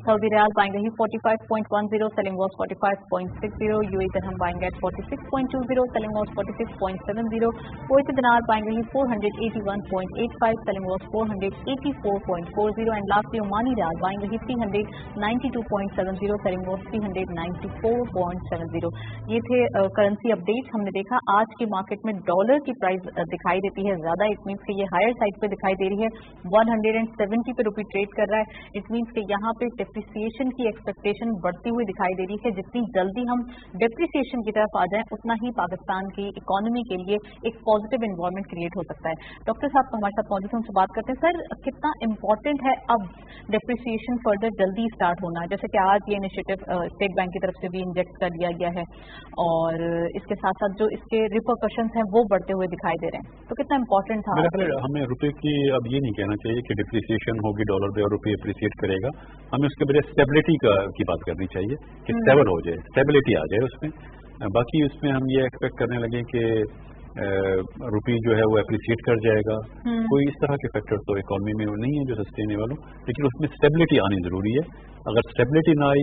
Saudi Riyal buying रही 45.10, selling was 45.60. UAE dirham buying at 46.20, selling was 46.70. Kuwaiti dinar buying रही 481.85, selling was 484.40. And lastly, Omani Riyal buying रही 392.70, selling was 394.70. ये थे currency update. हमने देखा आज की market में डॉलर की प्राइस दिखाई देती है ज्यादा, इट मीन्स कि ये हायर साइड पे दिखाई दे रही है, 170 पे रुपये ट्रेड कर रहा है। इट मीन्स कि यहाँ पे डेप्रिसिएशन की एक्सपेक्टेशन बढ़ती हुई दिखाई दे रही है। जितनी जल्दी हम डेप्रिसिएशन की तरफ आ जाएं उतना ही पाकिस्तान की इकोनॉमी के लिए एक पॉजिटिव एनवायरनमेंट क्रिएट हो सकता है। डॉक्टर साहब हमारे साथ मौजूद हैं, उनसे बात करते हैं। सर, कितना इम्पोर्टेंट है अब डेप्रिसिएशन फर्दर जल्दी स्टार्ट होना, जैसे कि आज ये इनिशिएटिव स्टेट बैंक की तरफ से भी इंजेक्ट कर दिया गया है और इसके साथ साथ जो इसके रिपरकशंस हैं वो बढ़ते हुए दिखाई दे रहे हैं, तो कितना इम्पोर्टेंट था? हमें रुपए की अब ये नहीं कहना चाहिए कि डिप्रिसिएशन होगी डॉलर पे और रुपये अप्रिसिएट करेगा, हमें उसके बजाय स्टेबिलिटी की बात करनी चाहिए कि स्टेबल हो जाए, स्टेबिलिटी आ जाए उसमें। बाकी उसमें हम ये एक्सपेक्ट करने लगे कि रुपये जो है वो अप्रिसिएट कर जाएगा, कोई इस तरह के फैक्टर तो इकोनॉमी में नहीं है जो सस्टेनेबल हो, लेकिन उसमें स्टेबिलिटी आनी जरूरी है। अगर स्टेबिलिटी ना आई,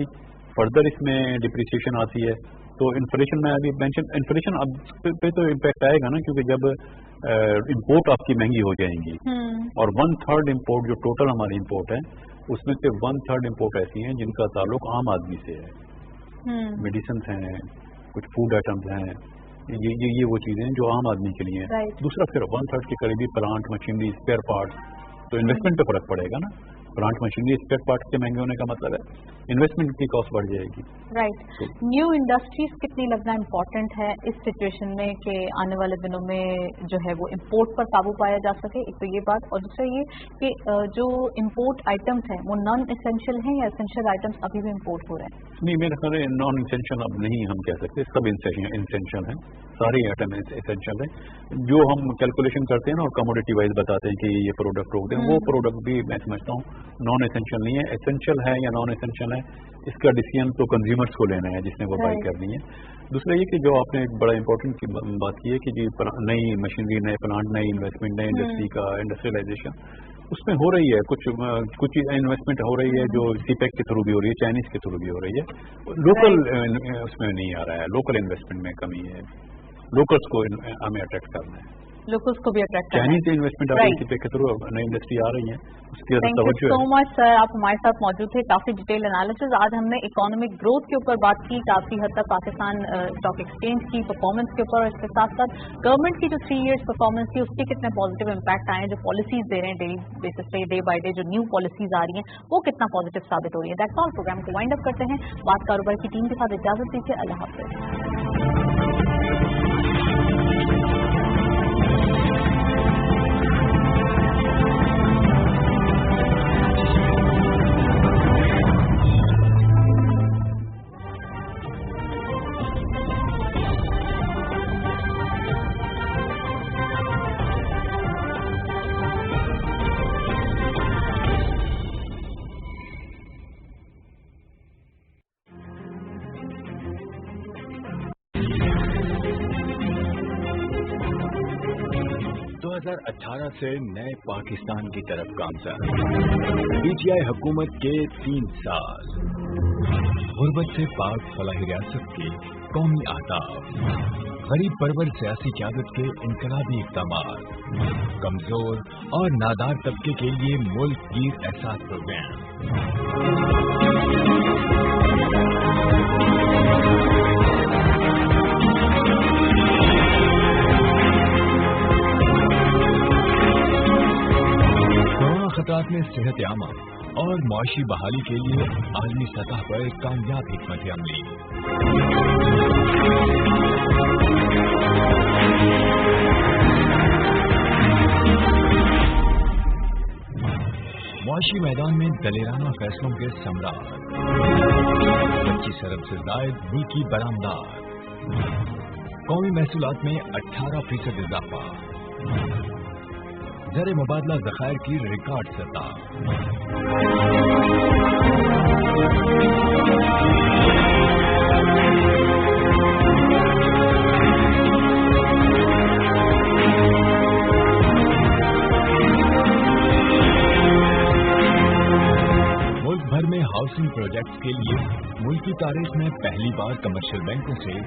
फर्दर इसमें डिप्रिसिएशन आती है तो इन्फ्लेशन में अभी मेंशन, इन्फ्लेशन अब पे तो इम्पैक्ट आएगा ना, क्योंकि जब इंपोर्ट आपकी महंगी हो जाएंगी और 1/3 इंपोर्ट जो टोटल हमारी इंपोर्ट है उसमें से 1/3 इंपोर्ट ऐसी हैं जिनका ताल्लुक आम आदमी से है, मेडिसिन हैं, कुछ फूड आइटम्स हैं, ये वो चीजें हैं जो आम आदमी के लिए हैं। दूसरा फिर 1/3 के करीबी प्लांट, मशीनरी, स्पेयर पार्ट्स, तो इन्वेस्टमेंट पे फर्क पड़ेगा ना। प्लांट मशीनरी, स्पेयर पार्ट्स के महंगे होने का मतलब है इन्वेस्टमेंट की कॉस्ट बढ़ जाएगी। राइट, न्यू इंडस्ट्रीज कितनी लगना इम्पोर्टेंट है इस सिचुएशन में कि आने वाले दिनों में जो है वो इम्पोर्ट पर काबू पाया जा सके, एक तो ये बात, और दूसरा ये कि जो इम्पोर्ट आइटम्स हैं वो नॉन एसेंशियल हैं या एसेंशियल आइटम्स अभी भी इम्पोर्ट हो रहे हैं? नहीं, मेरे ख्याल में नॉन एसेंशियल अब नहीं हम कह सकते, सब एसेंशियल हैं, सारे आइटम एसेंशियल हैं। जो हम कैलकुलेशन करते हैं ना और कमोडिटी वाइज बताते हैं कि ये प्रोडक्ट रोक दें, वो प्रोडक्ट भी मैं समझता हूँ नॉन एसेंशियल नहीं है। एसेंशियल है या नॉन एसेंशियल है इसका डिसीजन तो कंज्यूमर्स को लेना है जिसने वो बाई करनी है। दूसरा ये कि जो आपने एक बड़ा इंपॉर्टेंट की बात की है कि जी नई मशीनरी, नए प्लांट, नई इन्वेस्टमेंट, नई इंडस्ट्री का इंडस्ट्रियलाइजेशन उसमें हो रही है, कुछ इन्वेस्टमेंट हो रही है जो सीपेक के थ्रू भी हो रही है, चाइनीज के थ्रू भी हो रही है, लोकल उसमें नहीं आ रहा है, लोकल इन्वेस्टमेंट में कमी है, लोकल्स को हमें अट्रैक्ट करना है। लोकल्स को भी अट्रैक्ट करना है। चाइनीज इन्वेस्टमेंट आ रही थी के थ्रू नई इंडस्ट्री आ रही है, उसकी thank you so much sir, आप हमारे साथ मौजूद थे, काफी डिटेल एनालिसिस। आज हमने इकोनॉमिक ग्रोथ के ऊपर बात की, काफी हद तक पाकिस्तान स्टॉक एक्सचेंज की परफॉर्मेंस के ऊपर, और इसके साथ साथ गवर्नमेंट की जो 3 years परफॉर्मेंस थी उसके कितने पॉजिटिव इम्पैक्ट आए हैं, जो पॉलिसीज दे रहे हैं डेली बेसिस पे, डे बाय डे जो न्यू पॉलिसीज आ रही हैं वो कितना पॉजिटिव साबित हो रही है। दैट्स ऑल, प्रोग्राम को वाइंड अप करते हैं। बात कारोबार की टीम के साथ इजाजत दीजिए, अल्लाह हाफिज। 2018 से नए पाकिस्तान की तरफ गामज़द। पीटीआई हुकूमत के 3 साल, गुर्बत से पाक फलाही रियासत के कौमी आहदाफ, गरीब परवर सियासी क़यादत के इनकलाबी इक़दामात, कमजोर और नादार तबके के लिए मुल्क की एहसास प्रोग्राम। खतरात में सेहत आमा और मुआशी बहाली के लिए आलमी सतह पर कामयाब हिकमत अमली। मुआशी मैदान में दलेराना फैसलों के सम्राट, 25 अरब से जायद मुल्की बरामदार, कौमी महसूलात में 18% इजाफा, ज़र मुबादला ज़खायर की रिकॉर्ड सतह। मुल्क भर में हाउसिंग प्रोजेक्ट्स के लिए मुल्की तारीख में पहली बार कमर्शियल बैंकों से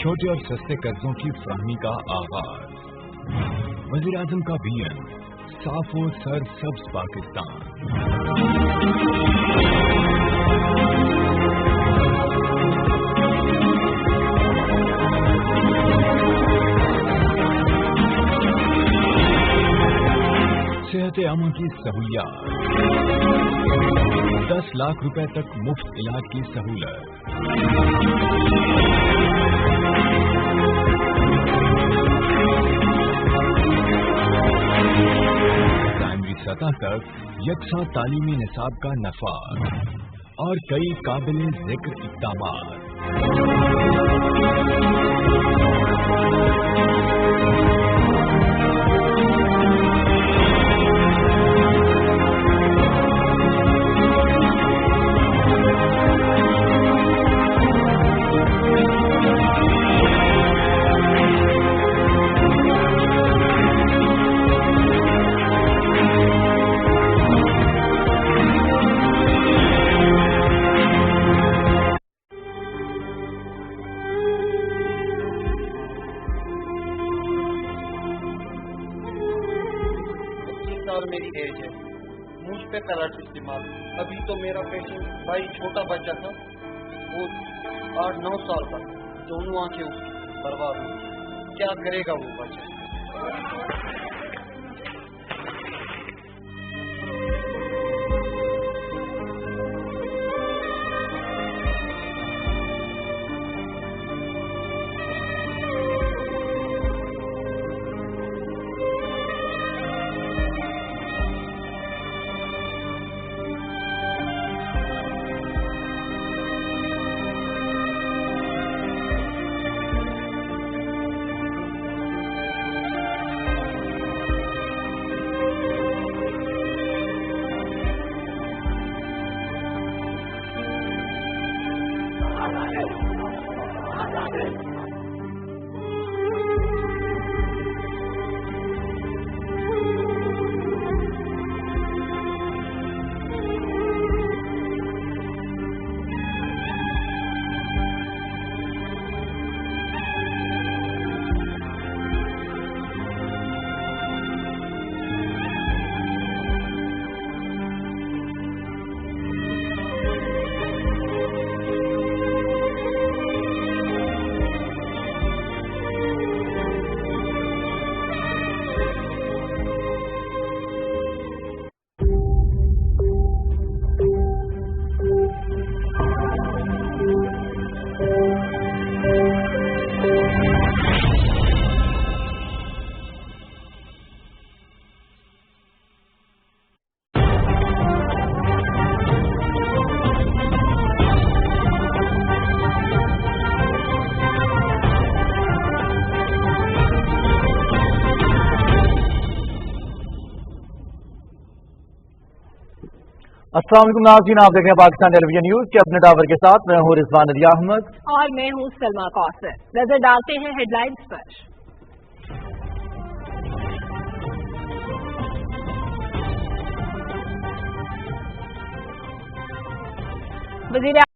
छोटे और सस्ते कर्जों की फराहमी का आगाज। वज़ीर आज़म का विजन, साफ और सर सब्ज पाकिस्तान। सेहत आमा की सहूलियात, 10 लाख रुपए तक मुफ्त इलाज की सहूलत। प्राइमरी सतह तक यकसा तालीमी निसाब का नफाज और कई काबिल जिक्र इक़दामात। मेरी एज है, मुझ पे कराट इस्तेमाल। अभी तो मेरा पेशेंट भाई छोटा बच्चा था, वो 8-9 साल का, दोनों आंखें उसकी बर्बाद हुई। क्या करेगा वो बच्चा? अस्सलाम वालेकुम नाज़रीन, आप देख रहे हैं पाकिस्तान टेलीविजन न्यूज के अपने टावर के साथ। मैं हूँ रिजवान अली अहमद और मैं हूँ सलमा कौसर। नजर डालते हैं हेडलाइंस पर। वज़ीर